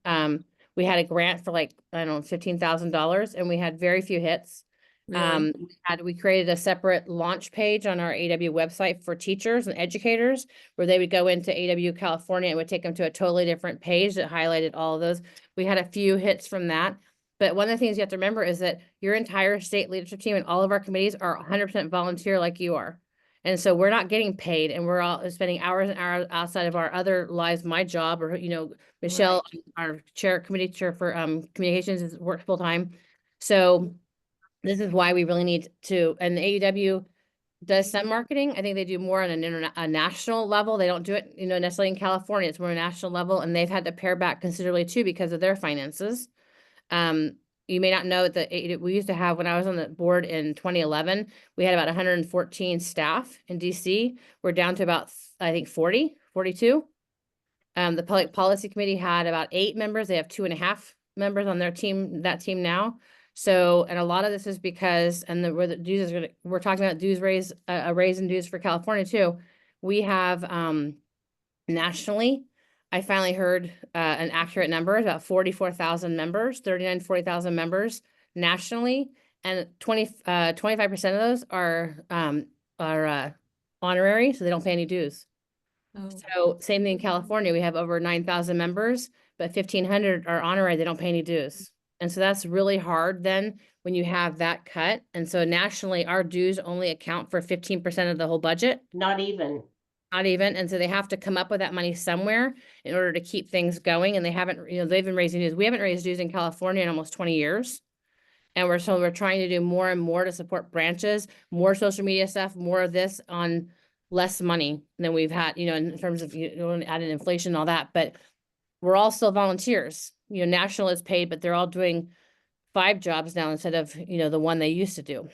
We had a grant for like, I don't know, $15,000, and we had very few hits. Really? We created a separate launch page on our AW website for teachers and educators, where they would go into AW California. It would take them to a totally different page that highlighted all of those. We had a few hits from that. But one of the things you have to remember is that your entire state leadership team and all of our committees are 100% volunteer like you are. And so we're not getting paid, and we're all spending hours and hours outside of our other lives. My job, or, Michelle, our committee chair for communications, works full time. So this is why we really need to, and the AUW does some marketing. I think they do more on a national level. They don't do it, necessarily in California. It's more a national level, and they've had to pare back considerably too because of their finances. You may not know that we used to have, when I was on the board in 2011, we had about 114 staff in DC. We're down to about, I think, 42. The Public Policy Committee had about 8 members. They have 2.5 members on their team, that team now. So, and a lot of this is because, where the dues is we're talking about dues raise, a raise in dues for California too. We have, nationally, I finally heard an accurate number, about 44,000 members, 40,000 members nationally, and 25% of those are honorary, so they don't pay any dues. Oh. So same thing in California, we have over 9,000 members, but 1,500 are honorary, they don't pay any dues. And so that's really hard then when you have that cut. And so nationally, our dues only account for 15% of the whole budget, Not even. not even. And so they have to come up with that money somewhere in order to keep things going. And they haven't, they've been raising dues. We haven't raised dues in California in almost 20 years. And we're trying to do more and more to support branches, more social media stuff, more of this on less money than we've had, in terms of, added inflation and all that. But we're all still volunteers. National is paid, but they're all doing 5 jobs now instead of, the one they used to do.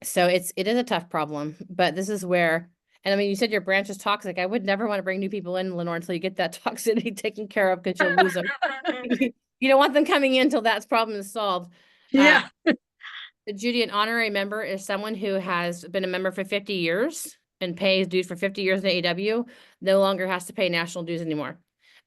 So it is a tough problem, but this is where, and I mean, you said your branch is toxic. I would never want to bring new people in, Lenore, until you get that toxicity taken care of, because you'll lose them. You don't want them coming in until that problem is solved. Yeah. Judy, an honorary member is someone who has been a member for 50 years and pays dues for 50 years in AEW, no longer has to pay national dues anymore.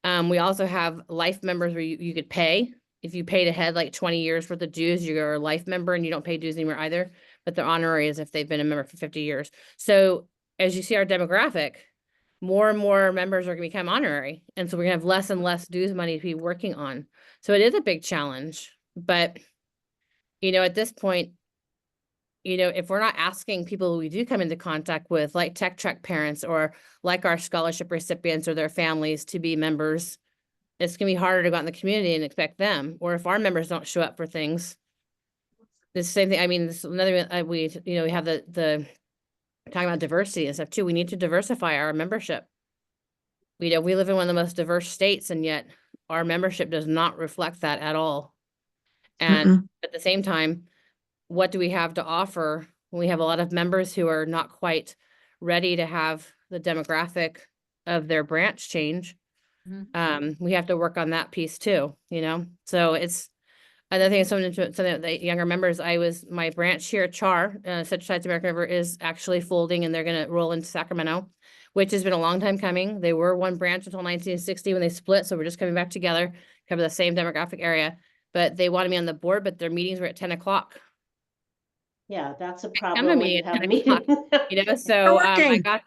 We also have life members where you could pay. If you paid ahead like 20 years worth of dues, you're a life member and you don't pay dues anymore either. But they're honorary as if they've been a member for 50 years. So as you see our demographic, more and more members are going to become honorary. And so we're going to have less and less dues money to be working on. So it is a big challenge. But, at this point, if we're not asking people we do come into contact with, like Tech Trek parents or like our scholarship recipients or their families, to be members, it's going to be harder to go out in the community and expect them. Or if our members don't show up for things, the same thing. I mean, this is another, we have the talking about diversity and stuff too. We need to diversify our membership. We live in one of the most diverse states, and yet our membership does not reflect that at all. And at the same time, what do we have to offer when we have a lot of members who are not quite ready to have the demographic of their branch change? We have to work on that piece too, so it's another thing. Something that the younger members, my branch here at CHAR, Central Sites American River, is actually folding, and they're going to roll into Sacramento, which has been a long time coming. They were one branch until 1960 when they split. So we're just coming back together, cover the same demographic area, but they wanted me on the board, but their meetings were at 10 o'clock. Yeah, that's a I'm problem gonna when be you at have a 10 meeting. o'clock, so I working. got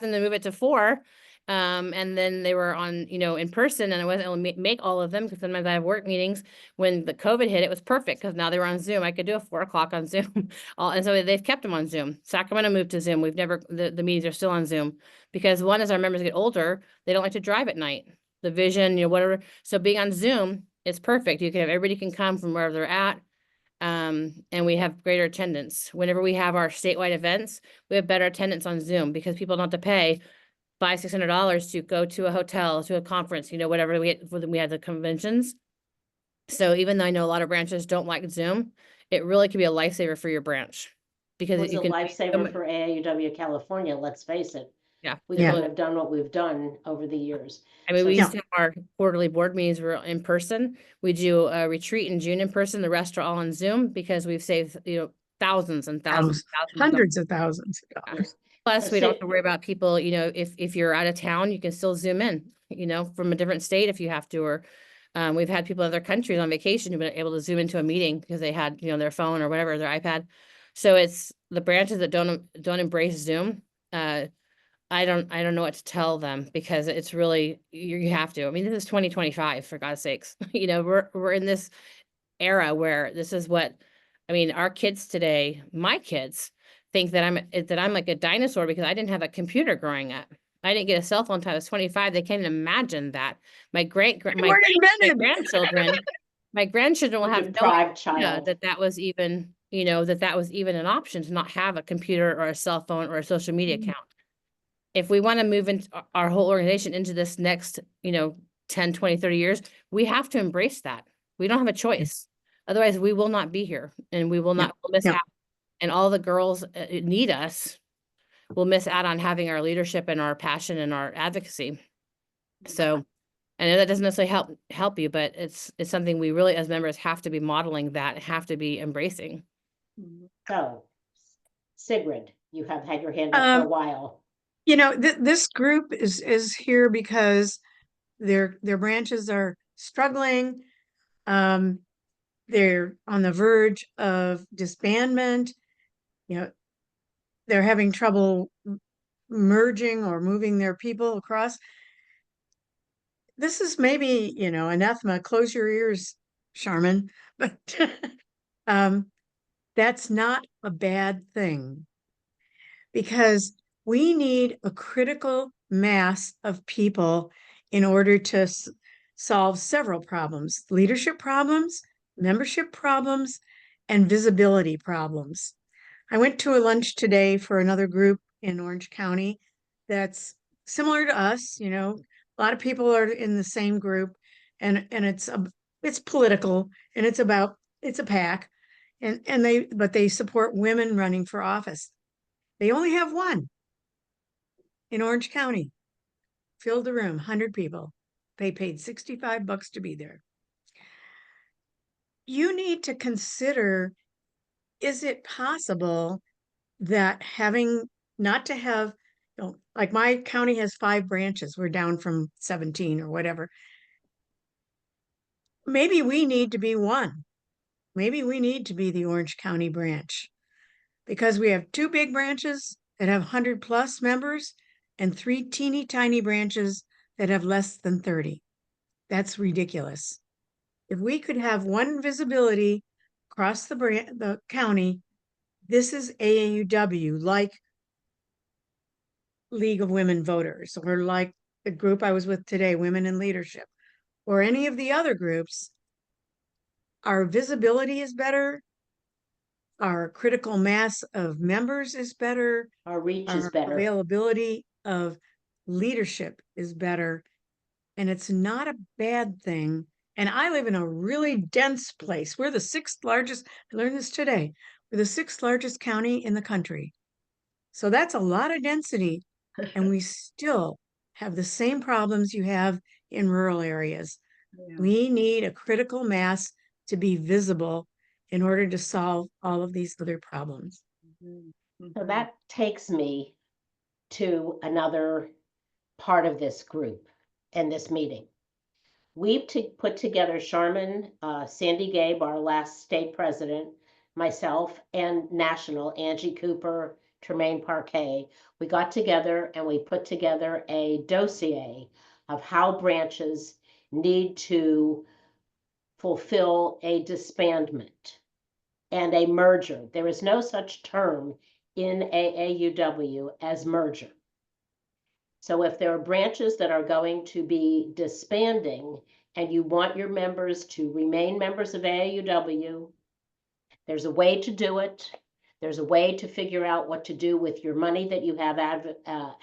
them to move it to 4. And then they were on, in person, and I wasn't able to make all of them because sometimes I have work meetings. When the COVID hit, it was perfect because now they were on Zoom. I could do a 4 o'clock on Zoom. And so they've kept them on Zoom. Sacramento moved to Zoom. The meetings are still on Zoom because one, as our members get older, they don't like to drive at night. The vision, whatever. So being on Zoom is perfect. You can have, everybody can come from wherever they're at. And we have greater attendance. Whenever we have our statewide events, we have better attendance on Zoom because people don't have to pay $500-600 to go to a hotel, to a conference, whatever we had the conventions. So even though I know a lot of branches don't like Zoom, it really could be a lifesaver for your branch because It's you a can. lifesaver for AIUW California, let's face it. Yeah. We Yeah. couldn't have done what we've done over the years. I mean, So we yeah. used to have our quarterly board meetings were in person. We do a retreat in June in person. The rest are all on Zoom because we've saved, thousands and thousands, thousands of Hundreds of thousands of dollars. Plus, we don't have See- to worry about people, if you're out of town, you can still Zoom in, from a different state if you have to, or we've had people in other countries on vacation who've been able to Zoom into a meeting because they had, their phone or whatever, their iPad. So it's the branches that don't embrace Zoom. I don't know what to tell them because it's really, you have to. I mean, this is 2025, for God's sakes. We're in this era where this is what, our kids today, my kids, think that I'm like a dinosaur because I didn't have a computer growing up. I didn't get a cell phone until I was 25. They can't even imagine that. My grandchildren will have no Deprived idea child. that was even, that was even an option to not have a computer or a cell phone or a social media account. If we want to move into our whole organization into this next, 10, 20, 30 years, we have to embrace that. We don't have a choice. Otherwise, we will not be here and we will not we'll miss out. And all the girls need us. We'll miss out on having our leadership and our passion and our advocacy. So I know that doesn't necessarily help you, but it's something we really, as members, have to be modeling that, have to be embracing. So, Sigrid, you have had your hand up for a while. This group is here because their branches are struggling. They're on the verge of disbandment. They're having trouble merging or moving their people across. This is maybe, anathema, close your ears Charmin, but that's not a bad thing because we need a critical mass of people in order to solve several problems, leadership problems, membership problems, and visibility problems. I went to a lunch today for another group in Orange County that's similar to us, you know, a lot of people are in the same group and it's political and it's a PAC and they support women running for office. They only have one in Orange County. Filled the room, 100 people. They paid $65 to be there. You need to consider, is it possible that not to have, you know, like my county has 5 branches, we're down from 17 or whatever. Maybe we need to be one. Maybe we need to be the Orange County branch because we have 2 big branches that have 100+ members and 3 teeny tiny branches that have less than 30. That's ridiculous. If we could have one visibility across the county, this is AAUW, like League of Women Voters, or like the group I was with today, Women in Leadership, or any of the other groups. Our visibility is better. Our critical mass of members is better. Our reach is Our better. availability of leadership is better. And it's not a bad thing. And I live in a really dense place. We're the 6th largest, I learned this today, we're the 6th largest county in the country. So that's a lot of density. And we still have the same problems you have in rural areas. Yeah. We need a critical mass to be visible in order to solve all of these other problems. So that takes me to another part of this group and this meeting. We've put together Charmin, Sandy Gabe, our last state president, myself, and national, Angie Cooper, Tremaine Parquet. We got together and we put together a dossier of how branches need to fulfill a disbandment and a merger. There is no such term in AAUW as merger. So if there are branches that are going to be disbanding and you want your members to remain members of AAUW, there's a way to do it. There's a way to figure out what to do with your money that you have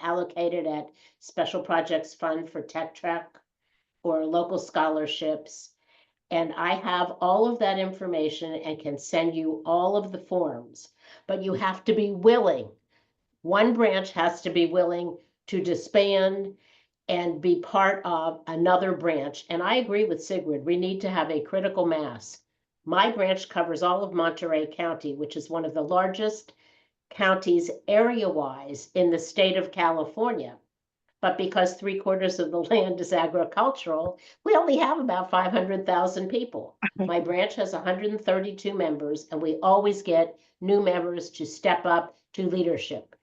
allocated at Special Projects Fund for Tech Track or local scholarships. And I have all of that information and can send you all of the forms, but you have to be willing. One branch has to be willing to disband and be part of another branch. And I agree with Sigrid, we need to have a critical mass. My branch covers all of Monterey County, which is one of the largest counties area-wise in the state of California. But because 3/4 of the land is agricultural, we only have about 500,000 people. My branch has 132 members, and we always get new members to step up to leadership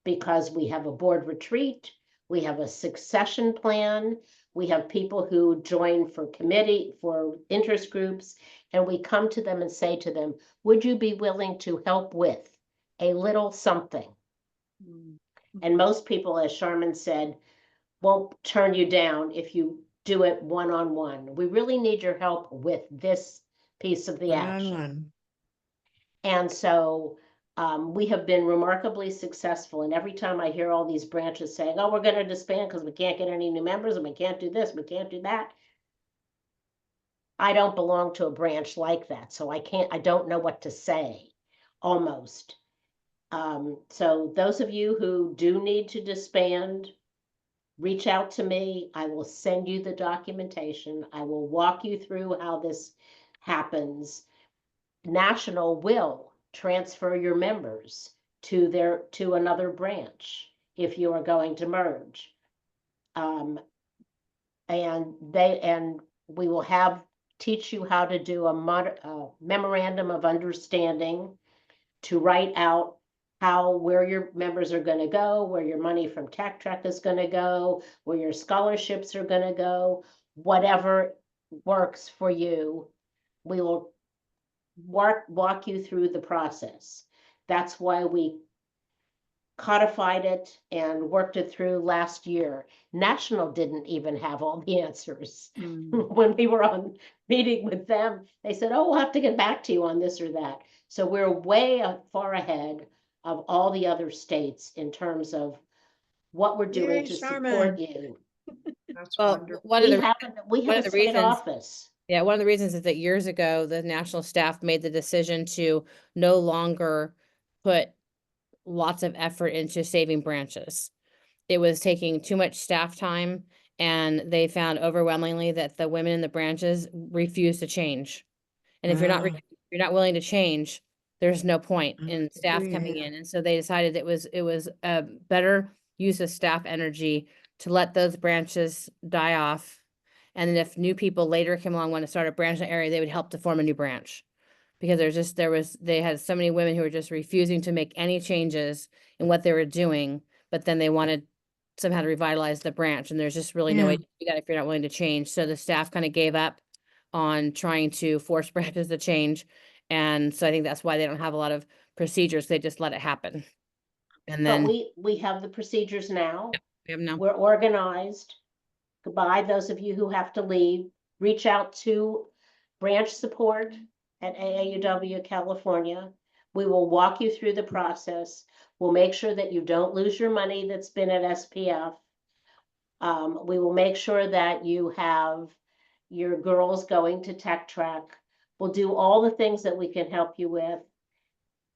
because we have a board retreat, we have a succession plan, we have people who join for committee, for interest groups, and we come to them and say to them, would you be willing to help with a little something? And most people, as Charmin said, won't turn you down if you do it one-on-one. We really need your help with this piece of the action. One-on-one. And so we have been remarkably successful. And every time I hear all these branches saying, oh, we're going to disband because we can't get any new members and we can't do this, we can't do that. I don't belong to a branch like that. So I don't know what to say, almost. So those of you who do need to disband, reach out to me. I will send you the documentation. I will walk you through how this happens. National will transfer your members to another branch if you are going to merge. And we will teach you how to do a memorandum of understanding to write out where your members are going to go, where your money from Tech Track is going to go, where your scholarships are going to go, whatever works for you. we will walk you through the process. That's why we codified it and worked it through last year. National didn't even have all the answers. When we were on meeting with them, they said, oh, we'll have to get back to you on this or that. So we're way far ahead of all the other states in terms of what we're doing Yay, to Charmin. support you. That's Well, wonderful. one of We the have one a of the state reasons- office. Yeah, one of the reasons is that years ago, the national staff made the decision to no longer put lots of effort into saving branches. It was taking too much staff time, and they found overwhelmingly that the women in the branches refused to change. And if you're not willing to change, there's no point in staff agree, coming yeah. in. And so they decided it was a better use of staff energy to let those branches die off. And then if new people later came along, want to start a branch in the area, they would help to form a new branch. Because they had so many women who were just refusing to make any changes in what they were doing, but then they wanted somehow to revitalize the branch, and there's just really no way Yeah. to do that if you're not willing to change. So the staff kind of gave up on trying to force branches to change. And so I think that's why they don't have a lot of procedures. They just let it happen. And But then we have the procedures now. we have no. We're organized. Goodbye, those of you who have to leave. Reach out to branch support at AAUW California. We will walk you through the process. We'll make sure that you don't lose your money that's been at SPF. We will make sure that you have your girls going to Tech Track. We'll do all the things that we can help you with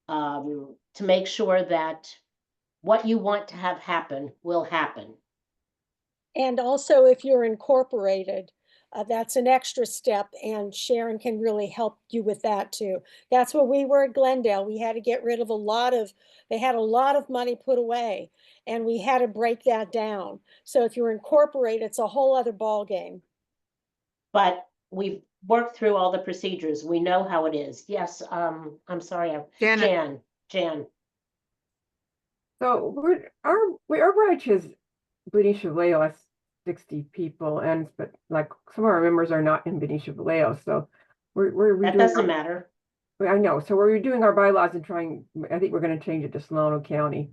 to make sure that what you want to have happen will happen. And also, if you're incorporated, that's an extra step, and Sharon can really help you with that too. That's what we were at Glendale. We had to get rid of they had a lot of money put away, and we had to break that down. So if you're incorporated, it's a whole other ballgame. But we've worked through all the procedures. We know how it is. Yes, I'm sorry, Janet. Jan. So our branch is Benicia Vallejo has 60 people, but like some of our members are not in Benicia Vallejo, so we're That redoing doesn't matter. I know. So we're redoing our bylaws and I think we're going to change it to Solano County,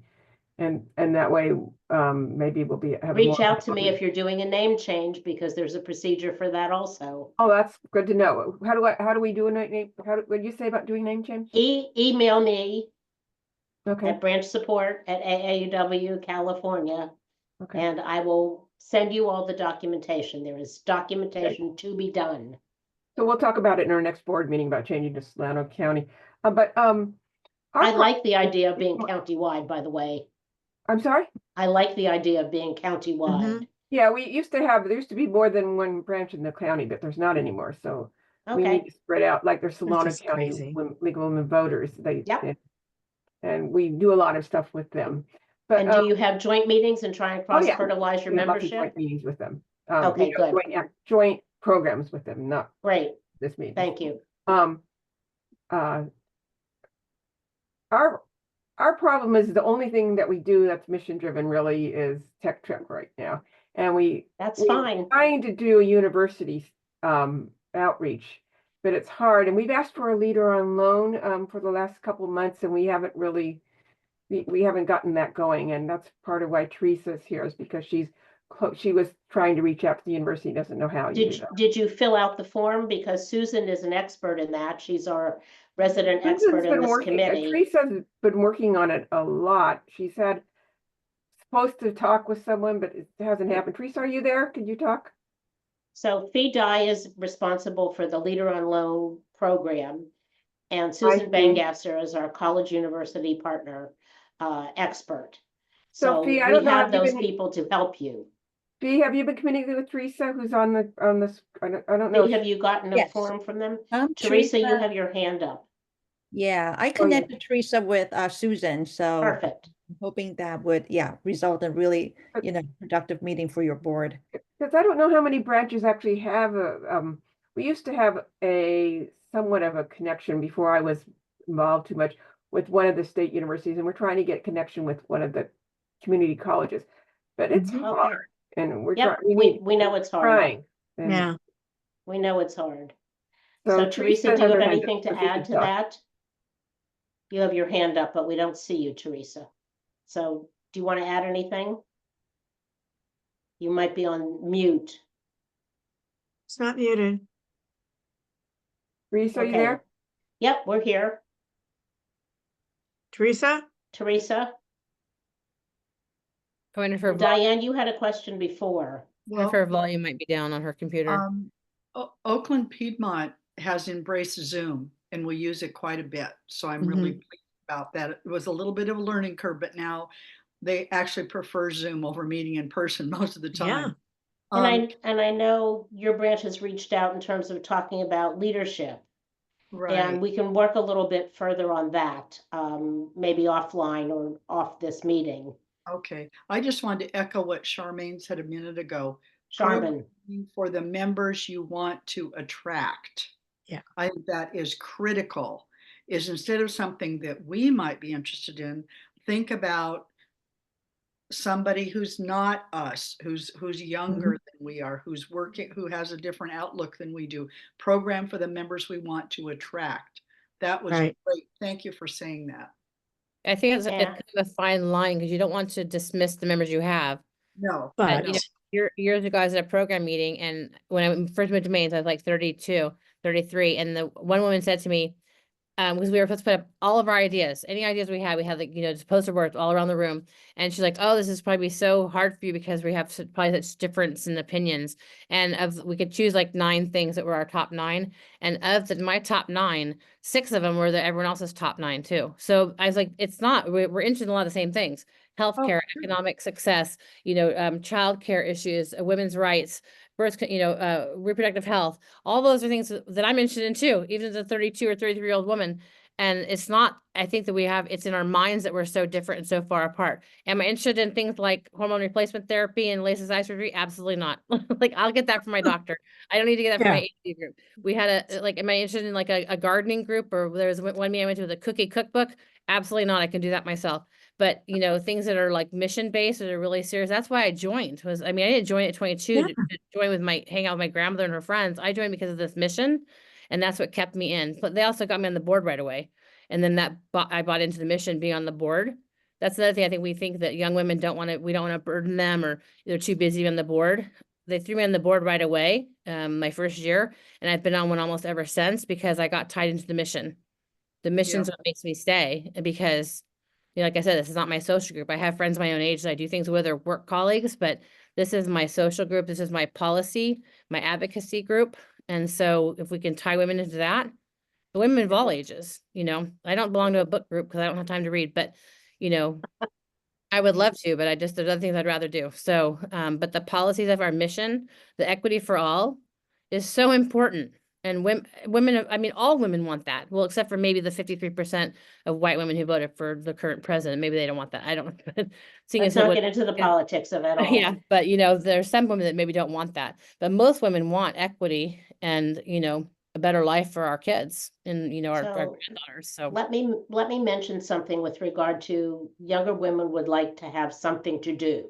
and that way maybe we'll have Reach more out to me if you're doing a name change, because there's a procedure for that also. Oh, that's good to know. How do we do a name? What did you say about doing name change? Email me Okay. at branch support at AAUW California, Okay. and I will send you all the documentation. There is documentation to be done. So we'll talk about it in our next board meeting about changing to Solano County. I like the idea of being countywide, by the way. I'm sorry? I like the idea of being countywide. Yeah, there used to be more than one branch in the county, but there's not anymore. So we Okay. need to spread out, like there's Solano just County crazy. League of Women Voters. Yep. And we do a lot of stuff with them. But And do you have joint meetings and try and oh, yeah. cross-fertilize your we have lots of membership? joint meetings with them. Okay, good. Joint programs with them, not Great, this meeting. thank you. Our problem is the only thing that we do that's mission driven really is Tech Trek right now. And That's we're fine. trying to do a university outreach, but it's hard. And we've asked for a leader on loan for the last couple of months, and we haven't really we haven't gotten that going. And that's part of why Teresa's here, is because she was trying to reach out to the university, doesn't know how you do that. Did you fill out the form? Because Susan is an expert in that. She's our resident expert in this committee. Teresa's been working on it a lot. She's supposed to talk with someone, but it hasn't happened. Teresa, are you there? Can you talk? So Fee Dye is responsible for the Leader on Loan program, and Susan Bangasser is our college university partner expert. So Fee, we have those people to help you. Fee, have you been communicating with Teresa, who's on this? I don't know. Fee, have you gotten a Yes. form from them? Teresa, Teresa, you have your hand up. yeah, I connected Teresa with Susan, so Perfect. I'm hoping that would, result in really, productive meeting for your board. Because I don't know how many branches actually have we used to have somewhat of a connection before I was involved too much with one of the state universities, and we're trying to get connection with one of the community colleges, but it's hard. And we're Yep, trying. we know it's hard. Trying. Yeah. We know it's hard. So Teresa, do you has have her hand up, anything to so she can add to talk. that? You have your hand up, but we don't see you, Teresa. So do you want to add anything? You might be on mute. It's not muted. Teresa, are you Okay. there? Yep, we're here. Teresa? Teresa? I wonder if her, Diane, you had a question before. wonder if her volume might be down on her computer. Oakland Piedmont has embraced Zoom and we use it quite a bit. So I'm really Mm-hmm. pleased about that. It was a little bit of a learning curve, but now they actually prefer Zoom over meeting in person most of the time. Yeah. And I know your branch has reached out in terms of talking about leadership. Right. And we can work a little bit further on that, maybe offline or off this meeting. Okay. I just wanted to echo what Charmaine said a minute ago. Charmin. Programming for the members you want to attract. Yeah. I think that is critical, is instead of something that we might be interested in, think about somebody who's not us, who's younger than we are, who's working, who has a different outlook than we do. Program for the members we want to attract. That was Right. great. Thank you for saying that. I think it's Yeah. kind of a fine line because you don't want to dismiss the members you have. No, But You know, years ago, I was at a program meeting, and when I first moved to Maine, I was like 32, 33, and the one woman said to me, because we were supposed to put up all of our ideas, any ideas we had like, you know, just poster boards all around the room. And she's like, oh, this is probably so hard for you because we have probably such difference in opinions. And we could choose like 9 things that were our top 9. And of my top 9, 6 of them were everyone else's top 9 too. So I was like, it's not, we're interested in a lot of the same things: healthcare, economic success, you know, childcare issues, women's rights, birth, you know, reproductive health. All those are things that I'm interested in too, even as a 32 or 33-year-old woman. And it's not, I think that it's in our minds that we're so different and so far apart. Am I interested in things like hormone replacement therapy and laser eye surgery? Absolutely not. Like, I'll get that from my doctor. I don't need to get that from my AD group. We had am I interested in like a gardening group, or there was one meeting I went to with a cookie cookbook? Absolutely not. I can do that myself. But, you know, things that are like mission based that are really serious. That's why I joined. I didn't join at 22 to join hang out with my grandmother and her friends. I joined because of this mission, and that's what kept me in. But they also got me on the board right away. And then I bought into the mission, being on the board. That's another thing. I think we think that young women we don't want to burden them, or they're too busy on the board. They threw me on the board right away, my first year. And I've been on one almost ever since because I got tied into the mission. The mission's what makes me stay, because, you know, like I said, this is not my social group. I have friends my own age that I do things with, or work colleagues, but this is my social group. This is my policy, my advocacy group. And so if we can tie women into that, the women of all ages, you know, I don't belong to a book group because I don't have time to read, but, you know, I would love to, but there's other things I'd rather do. So, but the policies of our mission, the equity for all, is so important. And women, I mean, all women want that. Well, except for maybe the 53% of white women who voted for the current president. Maybe they don't want that. I don't know. Let's not get into the politics of it all. Yeah, but you know, there's some women that maybe don't want that. But most women want equity and, you know, a better life for our kids and, you know, our granddaughters. So let me mention something with regard to younger women would like to have something to do.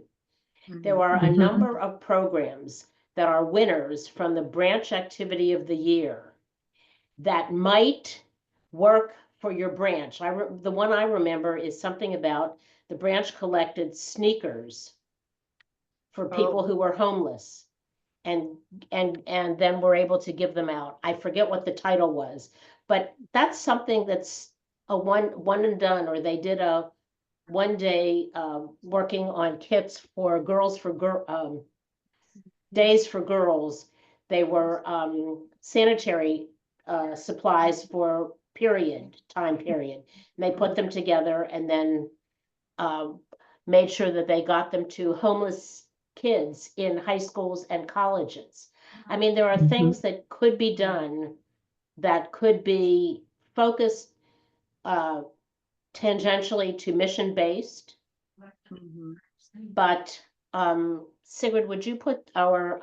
There are a number of programs that are winners from the branch activity of the year that might work for your branch. The one I remember is something about the branch collected sneakers for people who were homeless, and then we're able to give them out. I forget what the title was, but that's something that's a one and done. Or they did a one day working on kits for girls for days for girls. They were sanitary supplies for time period. And they put them together and then made sure that they got them to homeless kids in high schools and colleges. I mean, there are things that could be done that could be focused tangentially to mission based. But Sigrid, would you put our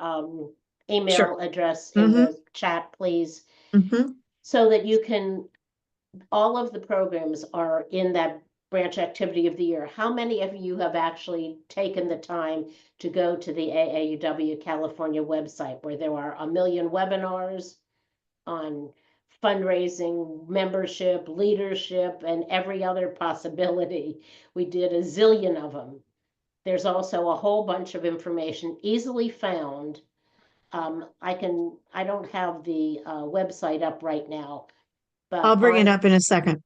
email address in the chat, please? So that you can, all of the programs are in that branch activity of the year. How many of you have actually taken the time to go to the AAUW California website, where there are a million webinars on fundraising, membership, leadership, and every other possibility. We did a zillion of them. There's also a whole bunch of information easily found. I don't have the website up right now, but I'll bring it up in a second.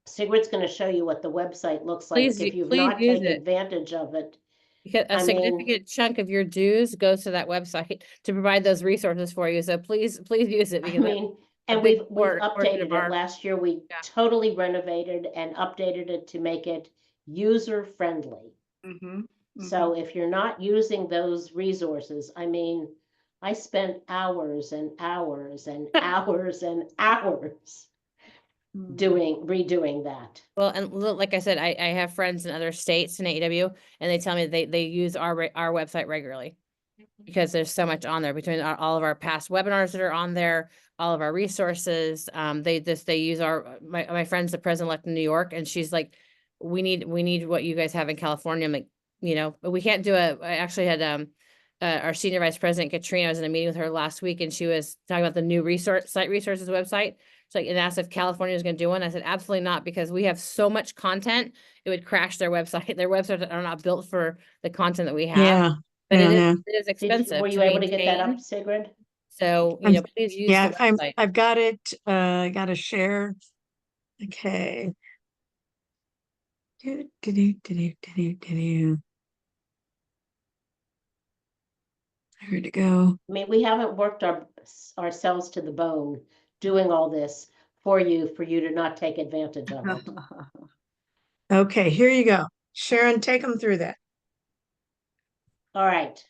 Sigrid's going to show you what the website looks like. Please If you've please not use taken it. advantage of it, Because a I mean- significant chunk of your dues goes to that website to provide those resources for you. So please use it I because mean, a and big we've portion updated of it. our- Last year, we Yeah. totally renovated and updated it to make it user-friendly. Mhm, So if you're not using those resources, I mean, I spent hours and hours and hours and hours redoing that. Well, and like I said, I have friends in other states in AEW, and they tell me they use our website regularly because there's so much on there between all of our past webinars that are on there, all of our resources. They use my friend's the president-elect in New York, and she's like, we need what you guys have in California. I'm like, but we can't do I actually had our senior vice president Katrina. I was in a meeting with her last week, and she was talking about the new site resources website. It's like, and asked if California was going to do one. I said, absolutely not, because we have so much content, it would crash their website. Their websites are not built for the content that we have. Yeah. But Yeah. it is expensive. Were you able to get that up, Sigrid? So, I'm- please use Yeah, the website. I've got it. I got to share. Okay. Where to go? I mean, we haven't worked ourselves to the bone doing all this for you to not take advantage of it. Okay, here you go. Sharon, take them through that. All right.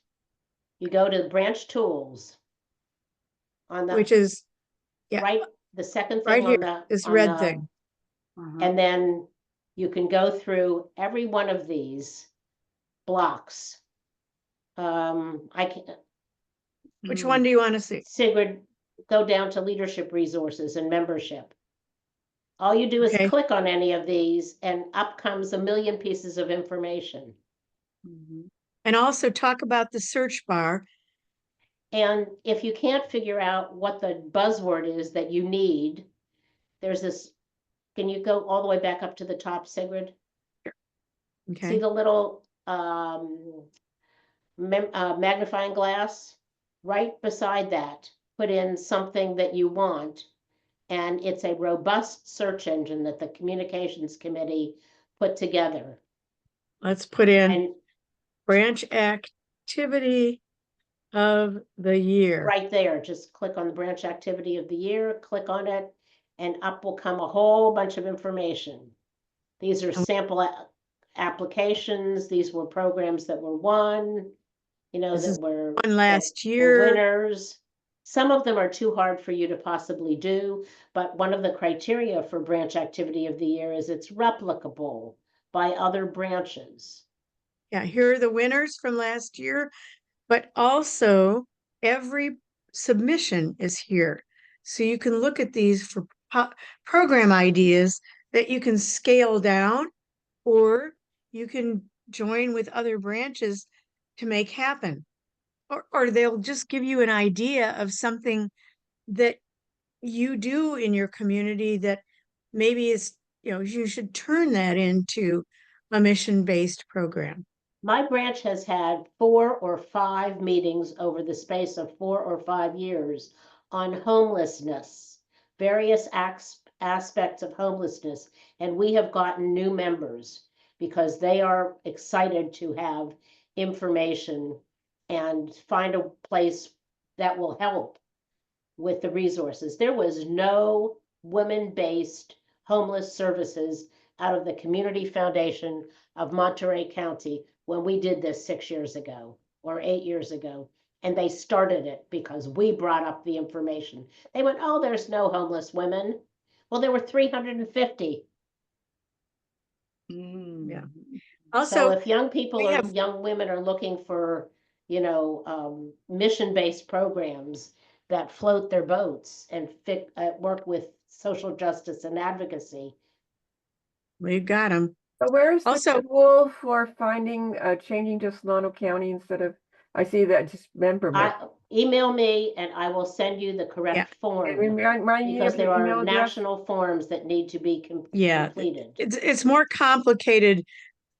You go to branch tools. On the Which is, yeah, right, the second right thing here, on the this on red the- thing. And then you can go through every one of these blocks. I can, Which one do you want to see? Sigrid, go down to leadership resources and membership. All you do is Okay. click on any of these and up comes a million pieces of information. And also talk about the search bar. And if you can't figure out what the buzzword is that you need, there's this, can you go all the way back up to the top, Sigrid? See Okay, the little magnifying glass? Right beside that, put in something that you want. And it's a robust search engine that the communications committee put together. let's put in And branch activity of the year. right there, just click on the branch activity of the year, click on it, and up will come a whole bunch of information. These are sample applications. These were programs that were won, This is that were one last that were year. winners. Some of them are too hard for you to possibly do, but one of the criteria for branch activity of the year is it's replicable by other branches. Yeah, here are the winners from last year, but also every submission is here. So you can look at these for program ideas that you can scale down, or you can join with other branches to make happen. Or they'll just give you an idea of something that you do in your community that maybe is, you should turn that into a mission-based program. My branch has had 4 or 5 meetings over the space of 4 or 5 years on homelessness, various aspects of homelessness, and we have gotten new members because they are excited to have information and find a place that will help with the resources. There was no women-based homeless services out of the Community Foundation of Monterey County when we did this 6 years ago or 8 years ago. And they started it because we brought up the information. They went, oh, there's no homeless women. Well, there were 350. Yeah. So Also, if young people we or have- young women are looking for, mission-based programs that float their boats and work with social justice and advocacy. we've got them. So where's the Also- tool for finding, changing to Solano County instead of, I see that just member. email me and I will send you the correct And form. remind me Because of your there are email address. national forms that need to be Yeah, completed. it's more complicated.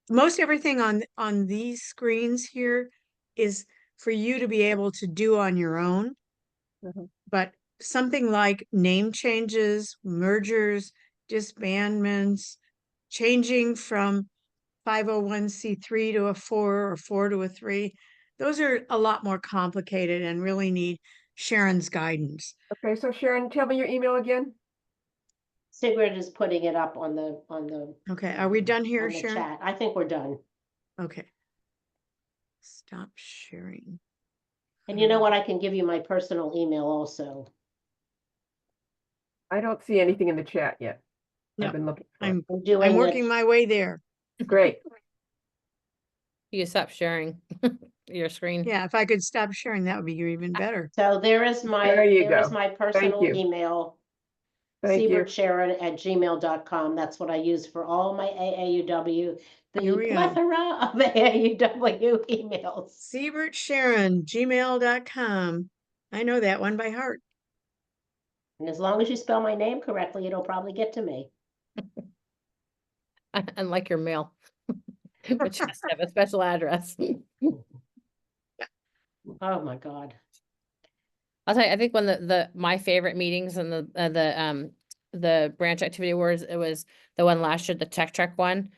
Most everything on these screens here is for you to be able to do on your own. Mhm. But something like name changes, mergers, disbandments, changing from 501c3 to a 4 or 4 to a 3, those are a lot more complicated and really need Sharon's guidance. Okay, so Sharon, tell me your email again. Sigrid is putting it up on the, Okay, are we done here, on the Sharon? chat. I think we're done. Okay. Stop sharing. And you know what? I can give you my personal email also. I don't see anything in the chat yet. No, I've been looking. for it. I'm doing working it. my way there. Great. You stop sharing your screen. Yeah, if I could stop sharing, that would be even better. So there is my, There you there is go. my personal you. email. Thank you. SiebertSharon@gmail.com. That's what I use for all my AAUW, Here the we go. plethora of AAUW emails. Siebert Sharon, gmail.com. I know that one by heart. And as long as you spell my name correctly, it'll probably get to me. Unlike your mail, which has to have a special address. Oh my God. I'll tell you, I think one of my favorite meetings and the branch activity awards, it was the one last year, the Tech Trek one.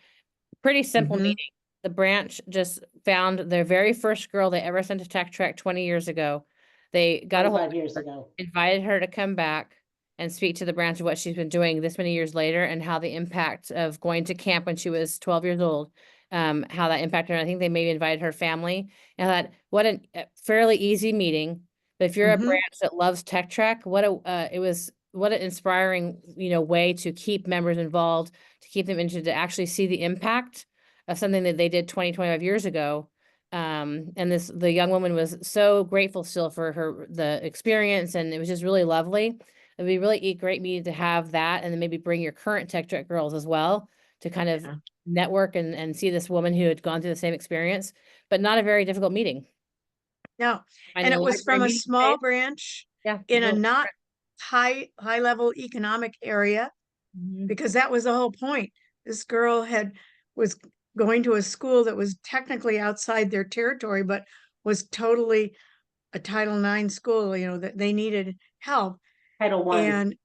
Pretty simple Mhm. meeting. The branch just found their very first girl they ever sent to Tech Trek 20 years ago. They got a hold 25 years ago. invited her to come back and speak to the branch of what she's been doing this many years later and how the impact of going to camp when she was 12 years old, how that impacted her. I think they maybe invited her family. And I thought, what a fairly easy meeting. But if you're a Mhm. branch that loves Tech Trek, what an inspiring, way to keep members involved, to keep them interested, to actually see the impact of something that they did 25 years ago. And the young woman was so grateful still for the experience, and it was just really lovely. It'd be really a great meeting to have that, and then maybe bring your current Tech Trek girls as well to kind of Yeah. network and see this woman who had gone through the same experience, but not a very difficult meeting. No, I and know it was from a library small meeting branch yeah, in a really not high level economic area, Mhm. because that was the whole point. This girl was going to a school that was technically outside their territory, but was totally a Title IX school, that they needed help. Title I. And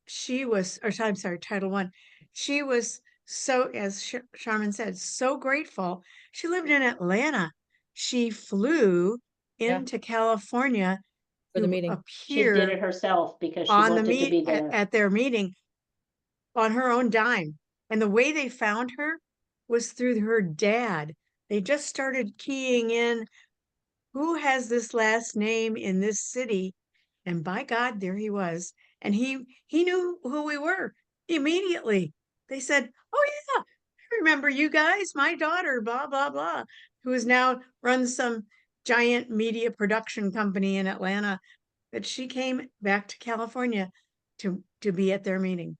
she was, or I'm sorry, Title I. She was so, as Sharman said, so grateful. She lived in Atlanta. She flew Yeah. into California For the to meeting. She did it appear herself because she on the wanted to be meet there. at their meeting on her own dime. And the way they found her was through her dad. They just started keying in who has this last name in this city. And by God, there he was. And he knew who we were immediately. They said, "Oh yeah, I remember you guys, my daughter, blah, blah, blah," who is now runs some giant media production company in Atlanta, that she came back to California to be at their meeting.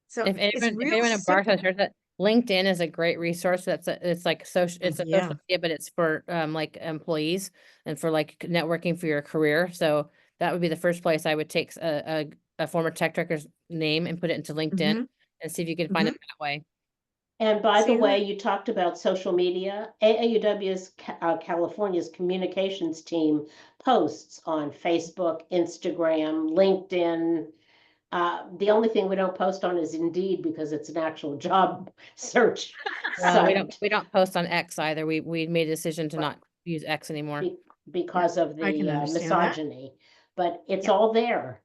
So If it's anyone, if real anyone at Barth has simple. heard that, LinkedIn is a great resource. It's like social, it's a Yeah. social media, but it's for like employees and for like networking for your career. So that would be the first place I would take a former Tech Trekker's name and put it into LinkedIn Mhm. and see if you can find it that way. And by the See way, that? you talked about social media. AAUW's California's communications team posts on Facebook, Instagram, LinkedIn. The only thing we don't post on is Indeed because it's an actual job search Well, site we don't post on X either. We made a decision to Right. not use X anymore. Because of I can the understand that. misogyny. But it's Yeah. all there.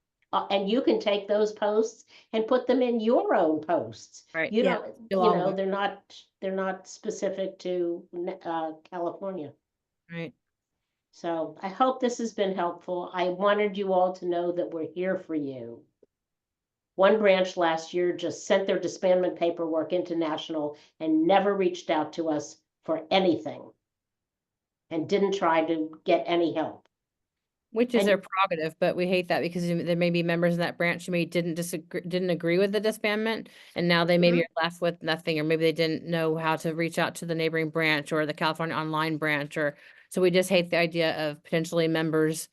And you can take those posts and put them in your own posts. Right. You Yeah. don't, Do all of it. they're not specific to California. Right. So I hope this has been helpful. I wanted you all to know that we're here for you. One branch last year just sent their disbandment paperwork into national and never reached out to us for anything and didn't try to get any help. Which is And- their prerogative, but we hate that because there may be members in that branch who maybe didn't agree with the disbandment, and now they maybe are left with nothing, or maybe they didn't know how to reach out to the neighboring branch or the California Online branch, or So we just hate the idea of potentially members,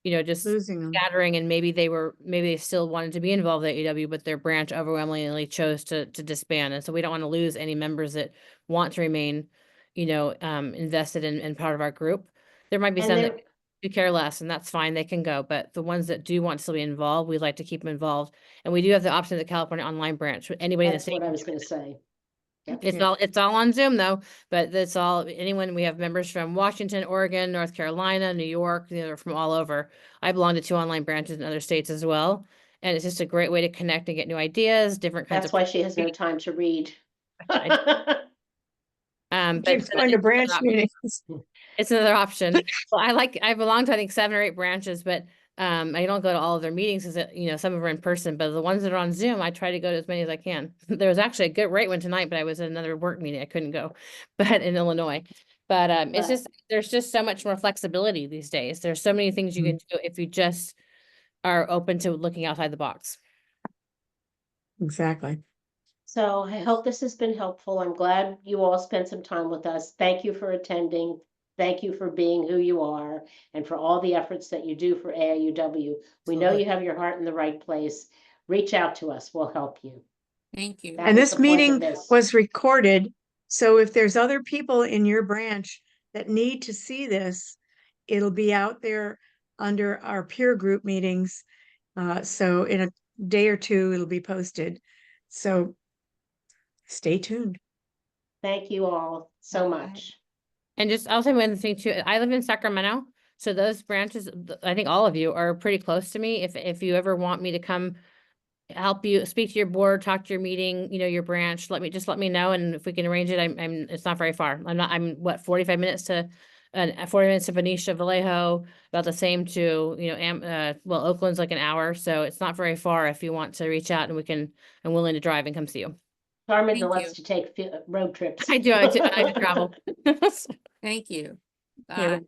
just Losing them. scattering, and maybe they still wanted to be involved at AEW, but their branch overwhelmingly chose to disband. And so we don't want to lose any members that want to remain, invested in part of our group. There might be And some there- that do care less, and that's fine, they can go, but the ones that do want to still be involved, we'd like to keep them involved. And we do have the option of the California Online Branch, anybody in the That's state. what I can was do gonna it. say. Yep. It's all on Zoom though, but that's all, anyone, we have members from Washington, Oregon, North Carolina, New York, they're from all over. I belong to 2 online branches in other states as well. And it's just a great way to connect and get new ideas, different kinds That's of. why she has no time to read. But Keeps going to branch meetings. it's another option. Well, I belong to, I think, 7 or 8 branches, but I don't go to all of their meetings because, some of them are in person, but the ones that are on Zoom, I try to go to as many as I can. There was actually a good rate one tonight, but I was at another work meeting. I couldn't go, but in Illinois. But it's But- just, there's just so much more flexibility these days. There's so many things you can do if you just are open to looking outside the box. Exactly. So I hope this has been helpful. I'm glad you all spent some time with us. Thank you for attending. Thank you for being who you are and for all the efforts that you do for AIUW. We know you have your heart in the right place. Reach out to us. We'll help you. Thank you. That And was this the point of meeting this. was recorded, so if there's other people in your branch that need to see this, it'll be out there under our peer group meetings. So in a day or two, it'll be posted. So stay tuned. Thank you all so Bye. much. And just, I'll say one thing too, I live in Sacramento, so those branches, I think all of you are pretty close to me. If you ever want me to come help you speak to your board, talk to your meeting, your branch, let me know, and if we can arrange it, it's not very far. I'm what, 45 minutes to 40 minutes to Benicia Vallejo, about the same to, Oakland's like an hour, so it's not very far if you want to reach out, and I'm willing to drive and come see you. Carmen Thank loves you. to take road trips. I do to travel. Thank you. Yeah. Bye.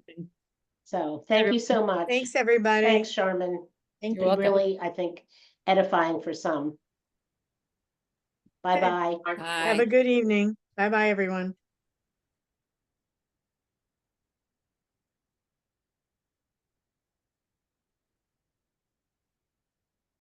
So thank you so much. Thanks, everybody. Thanks, Sharman. Thank You're you. welcome. Really, I think, edifying for some. Bye-bye. Have a good evening. Bye-bye, everyone.